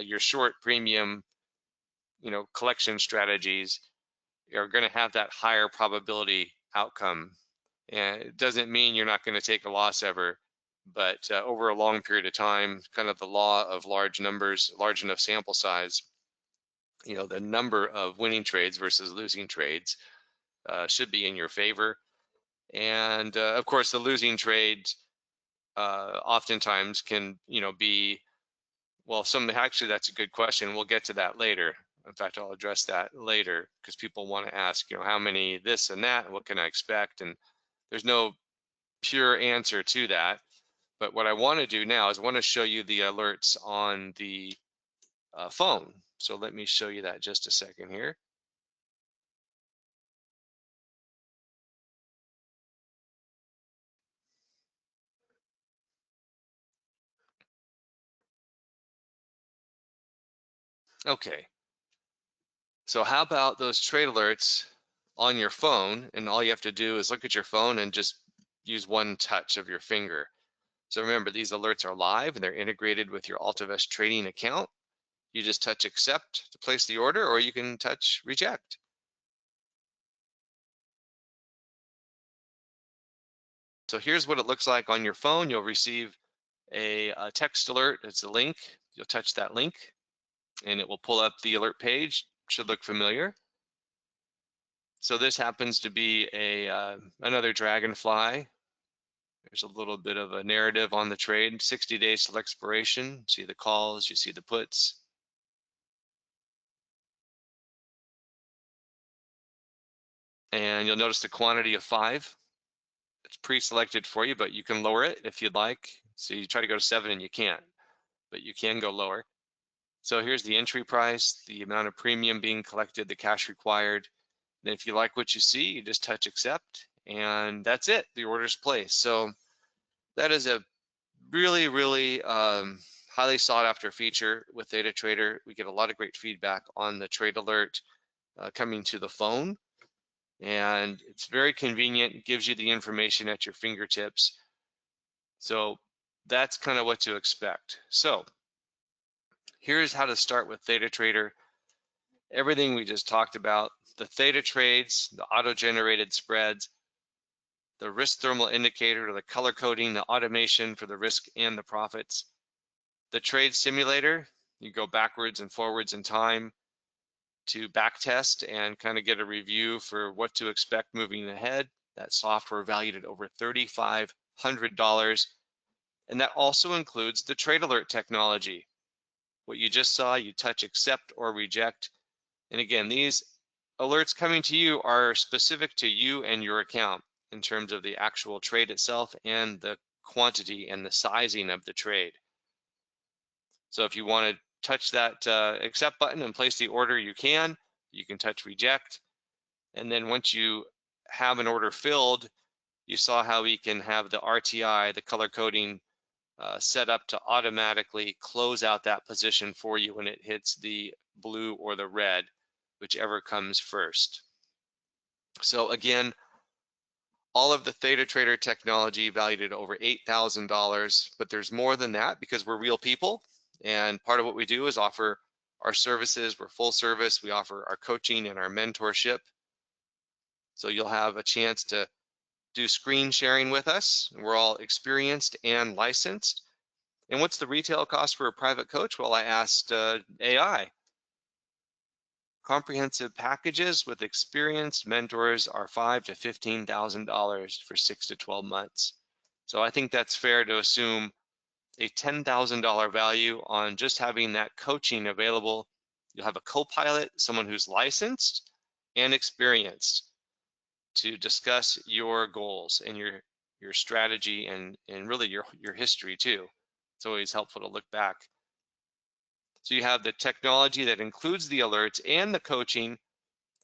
your short premium, collection strategies are going to have that higher probability outcome. And it doesn't mean you're not going to take a loss ever, but over a long period of time, kind of the law of large numbers, large enough sample size, the number of winning trades versus losing trades should be in your favor. And of course, the losing trades oftentimes can, be, well, actually, that's a good question. We'll get to that later. In fact, I'll address that later because people want to ask, how many this and that, and what can I expect? And there's no pure answer to that. But what I want to do now is I want to show you the alerts on the phone. So let me show you that just a second here. Okay. So how about those trade alerts on your phone? And all you have to do is look at your phone and just use one touch of your finger. So remember, these alerts are live and they're integrated with your AltaVest trading account. You just touch accept to place the order, or you can touch reject. So here's what it looks like on your phone. You'll receive a text alert. It's a link. You'll touch that link and it will pull up the alert page. Should look familiar. So this happens to be another dragonfly. There's a little bit of a narrative on the trade. 60 days till expiration. See the calls, you see the puts. And you'll notice the quantity of 5. It's pre-selected for you, but you can lower it if you'd like. So you try to go to 7 and you can't, but you can go lower. So here's the entry price, the amount of premium being collected, the cash required. And if you like what you see, you just touch accept, and that's it. The order's placed. So that is a really, really highly sought after feature with Data Trader. We get a lot of great feedback on the trade alert coming to the phone, and it's very convenient, gives you the information at your fingertips. So that's kind of what to expect. So here's how to start with Theta Trader. Everything we just talked about, the theta trades, the auto-generated spreads, the risk thermal indicator, the color coding, the automation for the risk and the profits. The trade simulator, you go backwards and forwards in time to backtest and kind of get a review for what to expect moving ahead. That software valued at over $3,500. And that also includes the trade alert technology. What you just saw, you touch accept or reject. And again, these alerts coming to you are specific to you and your account in terms of the actual trade itself and the quantity and the sizing of the trade. So if you want to touch that accept button and place the order, you can. You can touch reject. And then once you have an order filled, you saw how we can have the RTI, the color coding, set up to automatically close out that position for you when it hits the blue or the red, whichever comes first. So again, all of the Theta Trader technology valued at over $8,000, but there's more than that because we're real people. And part of what we do is offer our services. We're full service. We offer our coaching and our mentorship. So you'll have a chance to do screen sharing with us. We're all experienced and licensed. And what's the retail cost for a private coach? Well, I asked AI. Comprehensive packages with experienced mentors are $5,000 to $15,000 for 6 to 12 months. So I think that's fair to assume a $10,000 value on just having that coaching available. You'll have a co-pilot, someone who's licensed and experienced to discuss your goals and your strategy and really your history too. It's always helpful to look back. So you have the technology that includes the alerts and the coaching,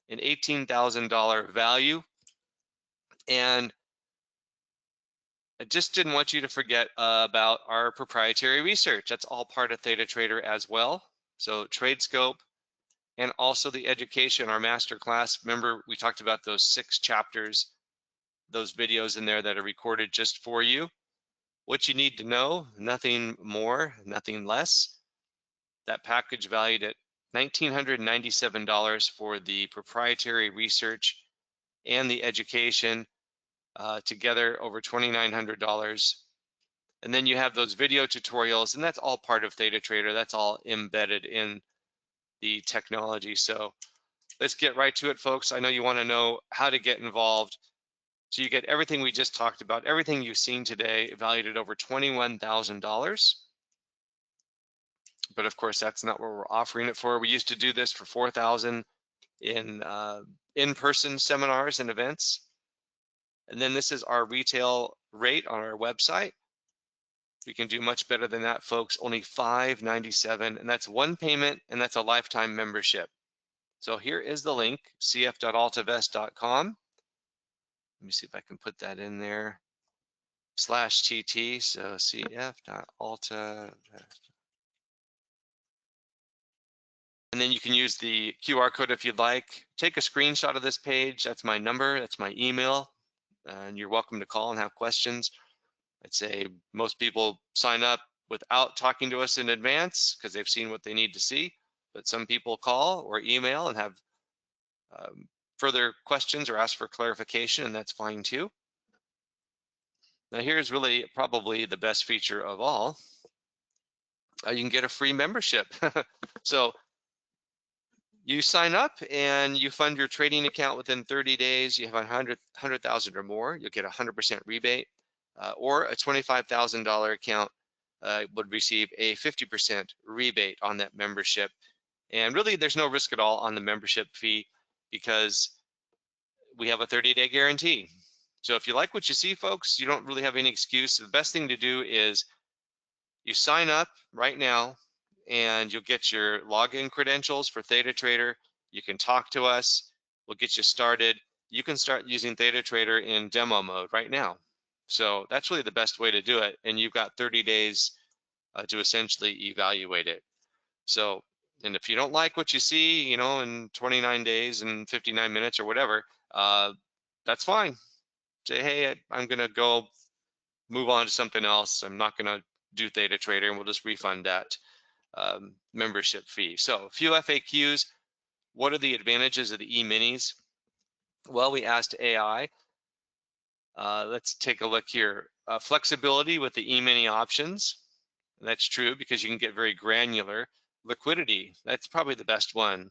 an $18,000 value. And I just didn't want you to forget about our proprietary research. That's all part of Theta Trader as well. So TradeScope and also the education, our master class. Remember, we talked about those 6 chapters, those videos in there that are recorded just for you. What you need to know, nothing more, nothing less. That package valued at $1,997 for the proprietary research and the education, together over $2,900. And then you have those video tutorials, and that's all part of Theta Trader. That's all embedded in the technology. So let's get right to it, folks. I know you want to know how to get involved. So you get everything we just talked about, everything you've seen today, valued at over $21,000. But of course, that's not what we're offering it for. We used to do this for $4,000 in in-person seminars and events. And then this is our retail rate on our website. We can do much better than that, folks. Only $597, and that's one payment, and that's a lifetime membership. So here is the link, cf.altavest.com. Let me see if I can put that in there. /TT, so cf.altavest. And then you can use the QR code if you'd like. Take a screenshot of this page. That's my number, that's my email. And you're welcome to call and have questions. I'd say most people sign up without talking to us in advance because they've seen what they need to see. But some people call or email and have further questions or ask for clarification, and that's fine too. Now here's really probably the best feature of all. You can get a free membership. So you sign up and you fund your trading account within 30 days. You have 100,000 or more, you'll get a 100% rebate, or a $25,000 account would receive a 50% rebate on that membership. And really, there's no risk at all on the membership fee because we have a 30-day guarantee. So if you like what you see, folks, you don't really have any excuse. The best thing to do is you sign up right now and you'll get your login credentials for Theta Trader. You can talk to us. We'll get you started. You can start using Theta Trader in demo mode right now. So that's really the best way to do it. And you've got 30 days to essentially evaluate it. So, and if you don't like what you see, you know, in 29 days and 59 minutes or whatever, that's fine. Say, hey, I'm going to go move on to something else. I'm not going to do Theta Trader, and we'll just refund that membership fee. So a few FAQs. What are the advantages of the E-minis? Well, we asked AI. Let's take a look here. Flexibility with the E-mini options. That's true because you can get very granular. Liquidity, that's probably the best one.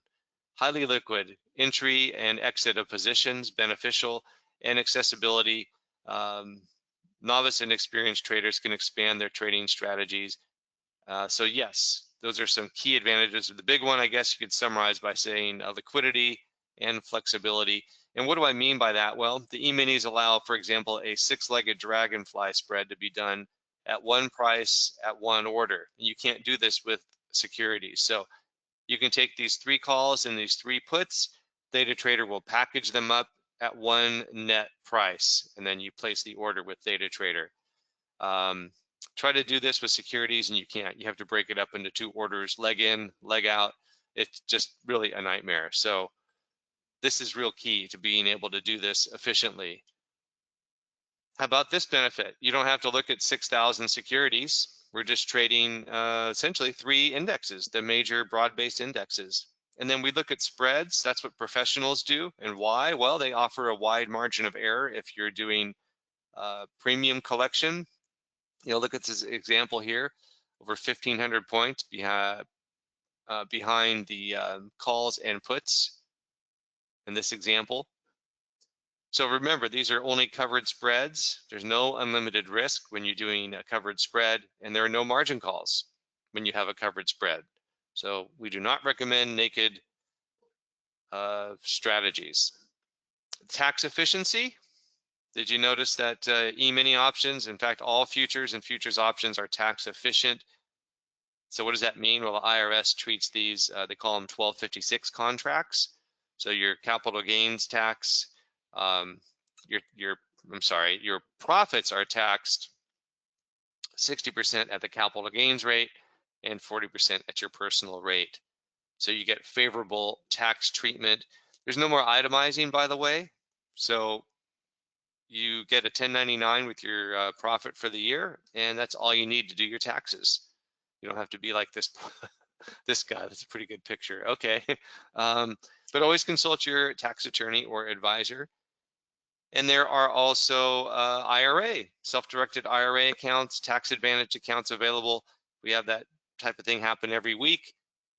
Highly liquid, entry and exit of positions, beneficial, and accessibility. Novice and experienced traders can expand their trading strategies. So yes, those are some key advantages. The big one, I guess you could summarize by saying liquidity and flexibility. And what do I mean by that? Well, the E-minis allow, for example, a 6-legged dragonfly spread to be done at one price at one order. You can't do this with securities. So you can take these 3 calls and these 3 puts. Theta Trader will package them up at one net price, and then you place the order with Theta Trader. Try to do this with securities and you can't. You have to break it up into 2 orders, leg in, leg out. It's just really a nightmare. So this is real key to being able to do this efficiently. How about this benefit? You don't have to look at 6,000 securities. We're just trading essentially 3 indexes, the major broad-based indexes. And then we look at spreads. That's what professionals do. And why? Well, they offer a wide margin of error if you're doing premium collection. You know, look at this example here, over 1,500 points behind the calls and puts in this example. So remember, these are only covered spreads. There's no unlimited risk when you're doing a covered spread, and there are no margin calls when you have a covered spread. So we do not recommend naked strategies. Tax efficiency. Did you notice that E-mini options, in fact, all futures and futures options are tax efficient? So what does that mean? Well, the IRS treats these, they call them 1256 contracts. So your capital gains tax, your profits are taxed 60% at the capital gains rate and 40% at your personal rate. So you get favorable tax treatment. There's no more itemizing, by the way. So you get a 1099 with your profit for the year, and that's all you need to do your taxes. You don't have to be like this this guy. That's a pretty good picture. Okay, but always consult your tax attorney or advisor. And there are also IRA, self-directed IRA accounts, tax advantage accounts available. We have that type of thing happen every week,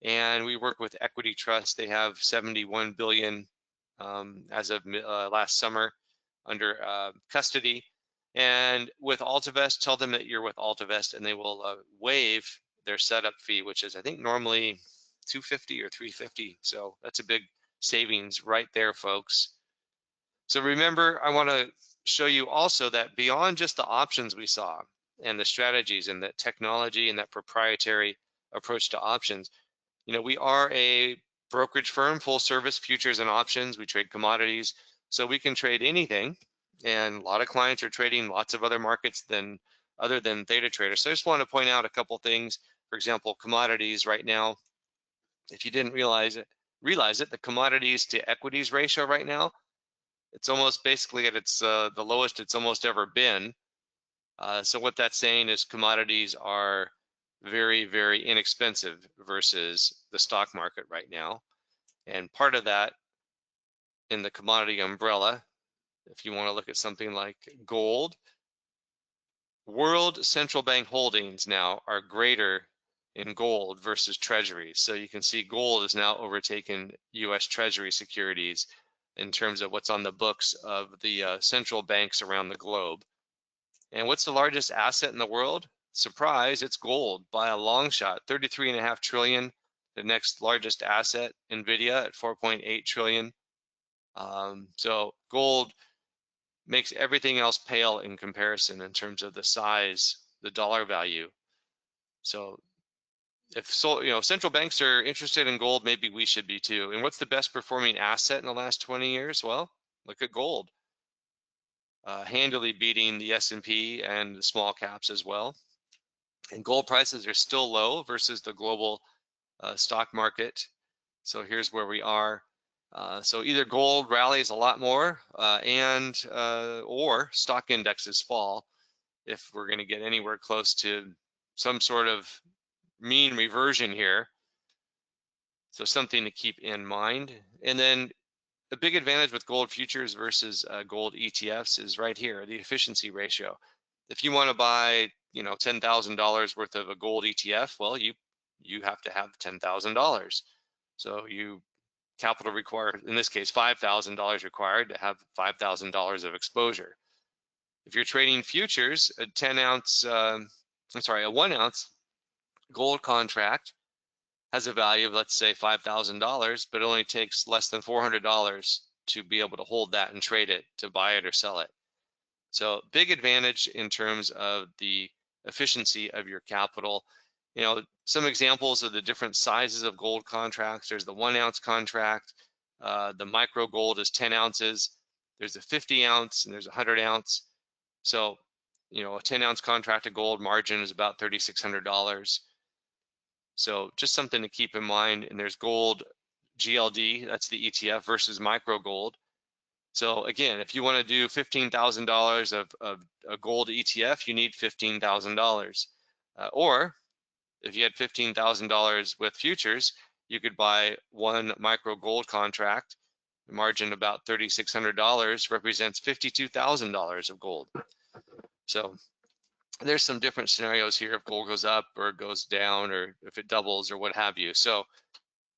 and we work with Equity Trust. They have 71 billion as of last summer under custody. And with AltaVest, tell them that you're with AltaVest, and they will waive their setup fee, which is I think normally $250 or $350. So that's a big savings right there, folks. So remember, I want to show you also that beyond just the options we saw and the strategies and the technology and that proprietary approach to options, you know, we are a brokerage firm, full service futures and options. We trade commodities, so we can trade anything. And a lot of clients are trading lots of other markets other than Theta Trader. So I just want to point out a couple things. For example, commodities right now, if you didn't realize it, the commodities to equities ratio right now, it's almost basically at its the lowest it's almost ever been. So what that's saying is commodities are very, very inexpensive versus the stock market right now. And part of that in the commodity umbrella, if you want to look at something like gold, world central bank holdings now are greater in gold versus treasuries. So you can see gold has now overtaken US Treasury securities in terms of what's on the books of the central banks around the globe. And what's the largest asset in the world? Surprise, it's gold by a long shot, 33.5 trillion. The next largest asset, NVIDIA at 4.8 trillion. So gold makes everything else pale in comparison in terms of the size, the dollar value. So if central banks are interested in gold, maybe we should be too. And what's the best performing asset in the last 20 years? Well, look at gold, handily beating the S&P and the small caps as well. And gold prices are still low versus the global stock market. So here's where we are. So either gold rallies a lot more or stock indexes fall if we're going to get anywhere close to some sort of mean reversion here. So something to keep in mind. And then the big advantage with gold futures versus gold ETFs is right here, the efficiency ratio. If you want to buy, $10,000 worth of a gold ETF, well, you have to have $10,000. So capital required, in this case, $5,000 required to have $5,000 of exposure. If you're trading futures, a 1 ounce gold contract has a value of, let's say, $5,000, but it only takes less than $400 to be able to hold that and trade it, to buy it or sell it. So big advantage in terms of the efficiency of your capital. Some examples of the different sizes of gold contracts. There's the 1 ounce contract. The micro gold is 10 ounces. There's a 50 ounce and there's a 100 ounce. So, a 10 ounce contract of gold margin is about $3,600. So just something to keep in mind. And there's gold GLD, that's the ETF, versus micro gold. So again, if you want to do $15,000 of a gold ETF, you need $15,000. Or if you had $15,000 with futures, you could buy one micro gold contract. The margin about $3,600 represents $52,000 of gold. So there's some different scenarios here if gold goes up or goes down, or if it doubles or what have you. So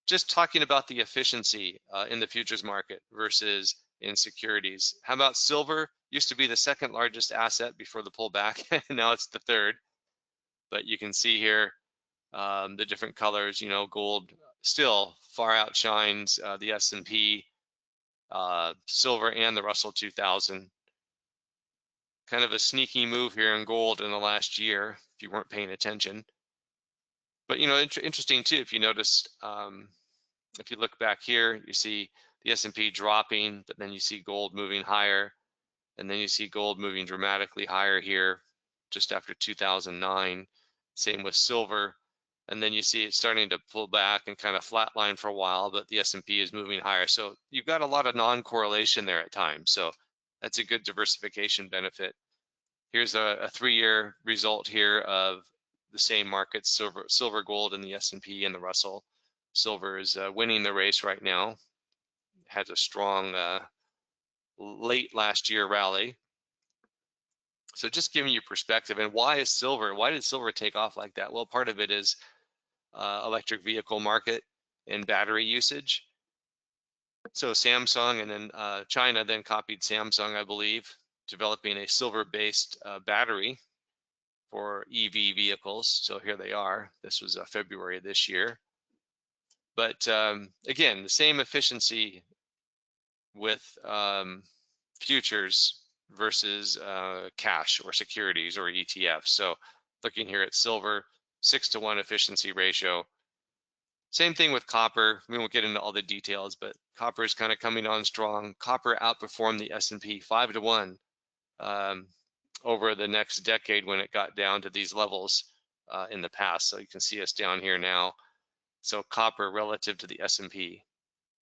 just talking about the efficiency in the futures market versus in securities. How about silver? Used to be the second largest asset before the pullback. Now it's the third. But you can see here the different colors. Gold still far outshines the S&P, silver, and the Russell 2000. Kind of a sneaky move here in gold in the last year, if you weren't paying attention. But interesting too, if you noticed, if you look back here, you see the S&P dropping, but then you see gold moving higher, and then you see gold moving dramatically higher here just after 2009. Same with silver, and then you see it starting to pull back and kind of flatline for a while, but the S&P is moving higher. So you've got a lot of non-correlation there at times. So that's a good diversification benefit. Here's a 3-year result here of the same markets, silver, gold, and the S&P and the Russell. Silver is winning the race right now. Has a strong late last year rally. So just giving you perspective. And why did silver take off like that? Well, part of it is electric vehicle market and battery usage. So Samsung and then China then copied Samsung, I believe, developing a silver-based battery for EV vehicles. So here they are. This was February of this year. But again, the same efficiency with futures versus cash or securities or ETFs. So looking here at silver, 6-to-1 efficiency ratio. Same thing with copper. We won't get into all the details, but copper is kind of coming on strong. Copper outperformed the S&P 5-to-1 over the next decade when it got down to these levels in the past. So you can see us down here now. So copper relative to the S&P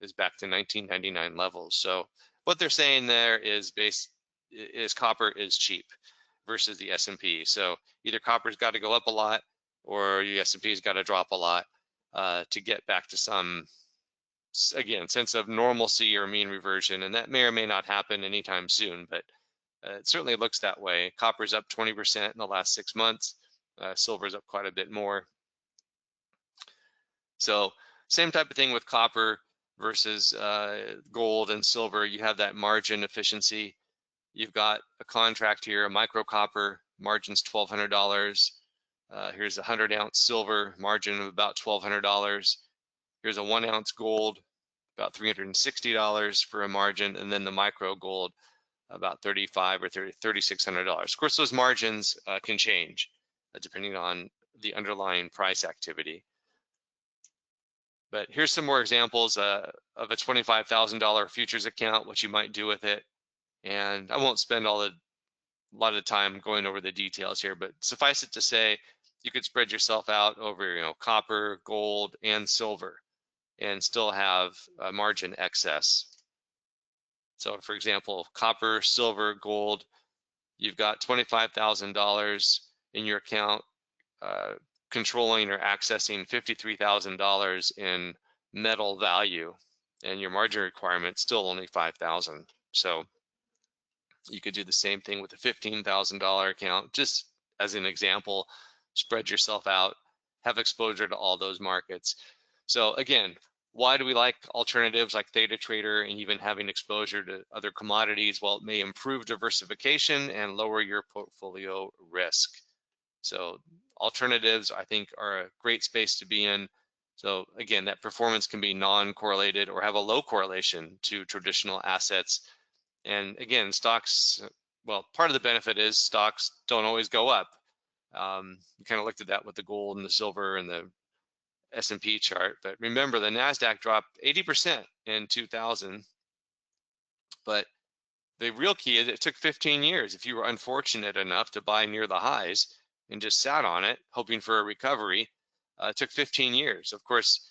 is back to 1999 levels. So what they're saying there is copper is cheap versus the S&P. So either copper's got to go up a lot or the S&P's got to drop a lot to get back to some, again, sense of normalcy or mean reversion. And that may or may not happen anytime soon, but it certainly looks that way. Copper's up 20% in the last 6 months. Silver's up quite a bit more. So same type of thing with copper versus gold and silver. You have that margin efficiency. You've got a contract here, a micro copper, margin's $1,200. Here's a 100-ounce silver, margin of about $1,200. Here's a 1 ounce gold, about $360 for a margin, and then the micro gold about $35 or $3,600. Of course, those margins can change depending on the underlying price activity. But here's some more examples of a $25,000 futures account, what you might do with it. And I won't spend a lot of time going over the details here, but suffice it to say, you could spread yourself out over, copper, gold, and silver, and still have a margin excess. So for example, copper, silver, gold, you've got $25,000 in your account, controlling or accessing $53,000 in metal value, and your margin requirement still only 5,000. So you could do the same thing with a $15,000 account, just as an example. Spread yourself out, have exposure to all those markets. So again, why do we like alternatives like Theta Trader and even having exposure to other commodities? Well, it may improve diversification and lower your portfolio risk. So alternatives, I think, are a great space to be in. So again, that performance can be non-correlated or have a low correlation to traditional assets. And again, stocks, well, part of the benefit is stocks don't always go up. You kind of looked at that with the gold and the silver and the S&P chart. But remember, the NASDAQ dropped 80% in 2000. But the real key is it took 15 years. If you were unfortunate enough to buy near the highs and just sat on it, hoping for a recovery, it took 15 years. Of course,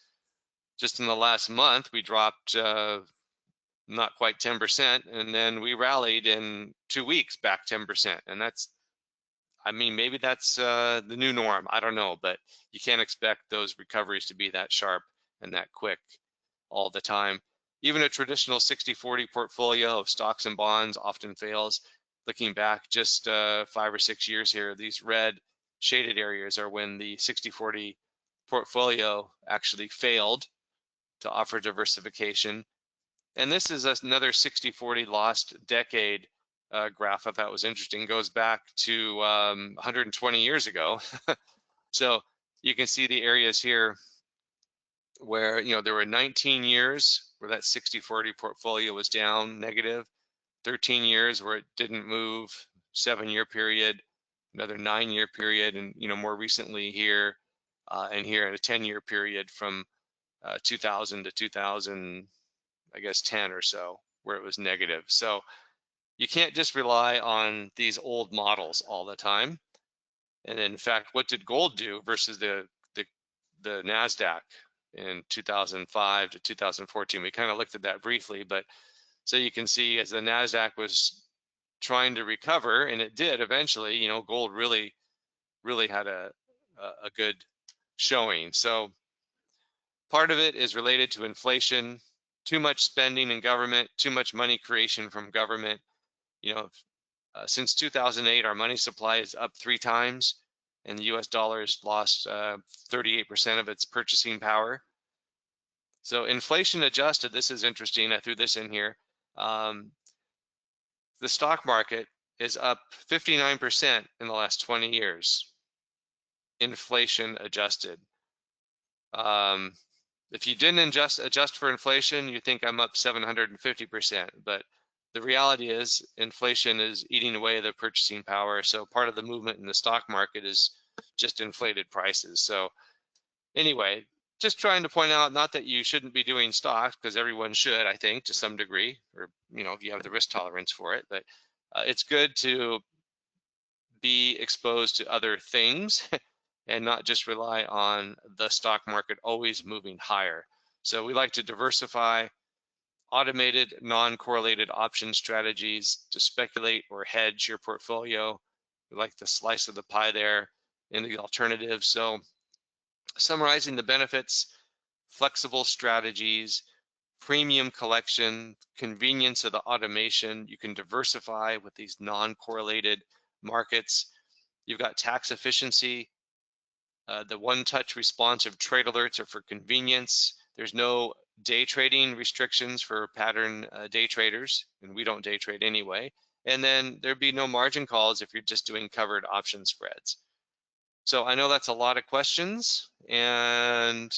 just in the last month, we dropped not quite 10%, and then we rallied in 2 weeks back 10%. And that's, I mean, maybe that's the new norm. I don't know, but you can't expect those recoveries to be that sharp and that quick all the time. Even a traditional 60-40 portfolio of stocks and bonds often fails. Looking back just 5 or 6 years here, these red shaded areas are when the 60-40 portfolio actually failed to offer diversification. And this is another 60-40 lost decade graph I thought was interesting. Goes back to 120 years ago. So you can see the areas here where there were 19 years where that 60-40 portfolio was down negative, 13 years where it didn't move, 7-year period, another 9-year period, and more recently here and here in a 10-year period from 2000 to 2000, I guess 10 or so, where it was negative. So you can't just rely on these old models all the time. And in fact, what did gold do versus the NASDAQ in 2005 to 2014? We kind of looked at that briefly, but so you can see as the NASDAQ was trying to recover, and it did eventually, gold really had a good showing. So part of it is related to inflation, too much spending in government, too much money creation from government. Since 2008, our money supply is up 3 times, and the US dollar has lost 38% of its purchasing power. So inflation adjusted, this is interesting, I threw this in here. The stock market is up 59% in the last 20 years, inflation adjusted. If you didn't adjust for inflation, you think I'm up 750%, but the reality is inflation is eating away the purchasing power. So part of the movement in the stock market is just inflated prices. So anyway, just trying to point out, not that you shouldn't be doing stocks, because everyone should, I think, to some degree, or if you have the risk tolerance for it, but it's good to be exposed to other things and not just rely on the stock market always moving higher. So we like to diversify automated non-correlated option strategies to speculate or hedge your portfolio. We like the slice of the pie there in the alternatives. So summarizing the benefits: flexible strategies, premium collection, convenience of the automation. You can diversify with these non-correlated markets. You've got tax efficiency. The one-touch responsive trade alerts are for convenience. There's no day trading restrictions for pattern day traders, and we don't day trade anyway. And then there'd be no margin calls if you're just doing covered option spreads. So I know that's a lot of questions, and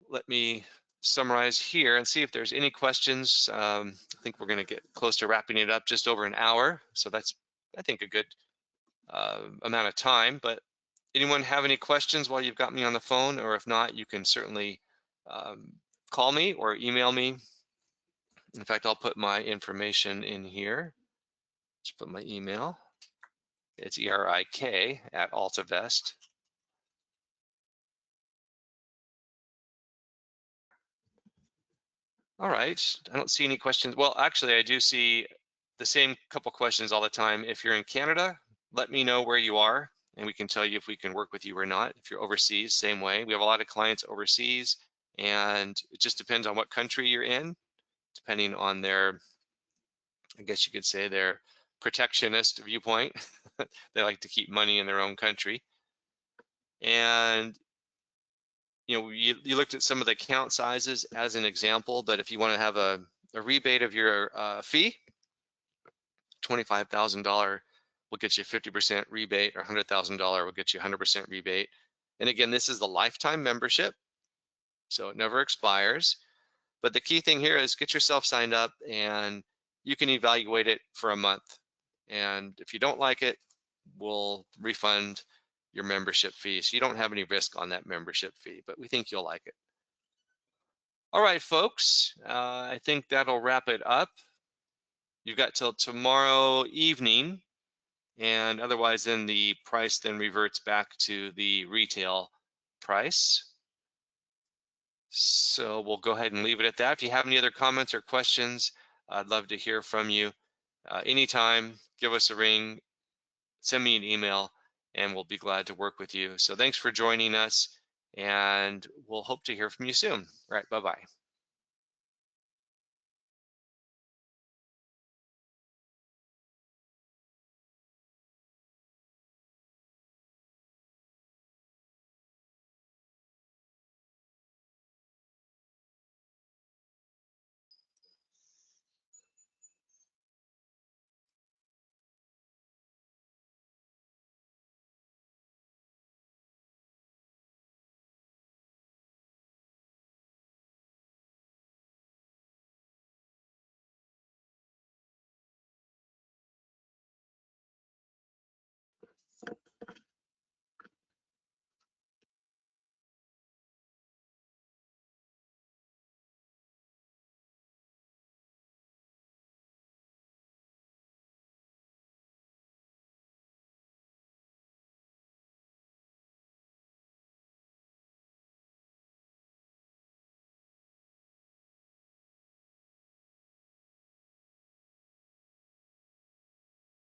let me summarize here and see if there's any questions. I think we're going to get close to wrapping it up, just over an hour. So that's, I think, a good amount of time. But anyone have any questions while you've got me on the phone? Or if not, you can certainly um, call me or email me. In fact, I'll put my information in here. Just put my email. It's erik@altavest. All right. I don't see any questions. Well, actually, I do see the same couple questions all the time. If you're in Canada, let me know where you are, and we can tell you if we can work with you or not. If you're overseas, same way. We have a lot of clients overseas, and it just depends on what country you're in, depending on their, I guess you could say, their protectionist viewpoint. They like to keep money in their own country. And you looked at some of the account sizes as an example, but if you want to have a rebate of your fee, $25,000 will get you a 50% rebate, or $100,000 will get you 100% rebate. And again, this is the lifetime membership, so it never expires. But the key thing here is get yourself signed up, and you can evaluate it for a month. And if you don't like it, we'll refund your membership fee. So you don't have any risk on that membership fee, but we think you'll like it. All right, folks, I think that'll wrap it up. You've got till tomorrow evening, and otherwise then the price then reverts back to the retail price. So we'll go ahead and leave it at that. If you have any other comments or questions, I'd love to hear from you. Anytime, give us a ring, send me an email, and we'll be glad to work with you. So thanks for joining us, and we'll hope to hear from you soon. All right, bye-bye.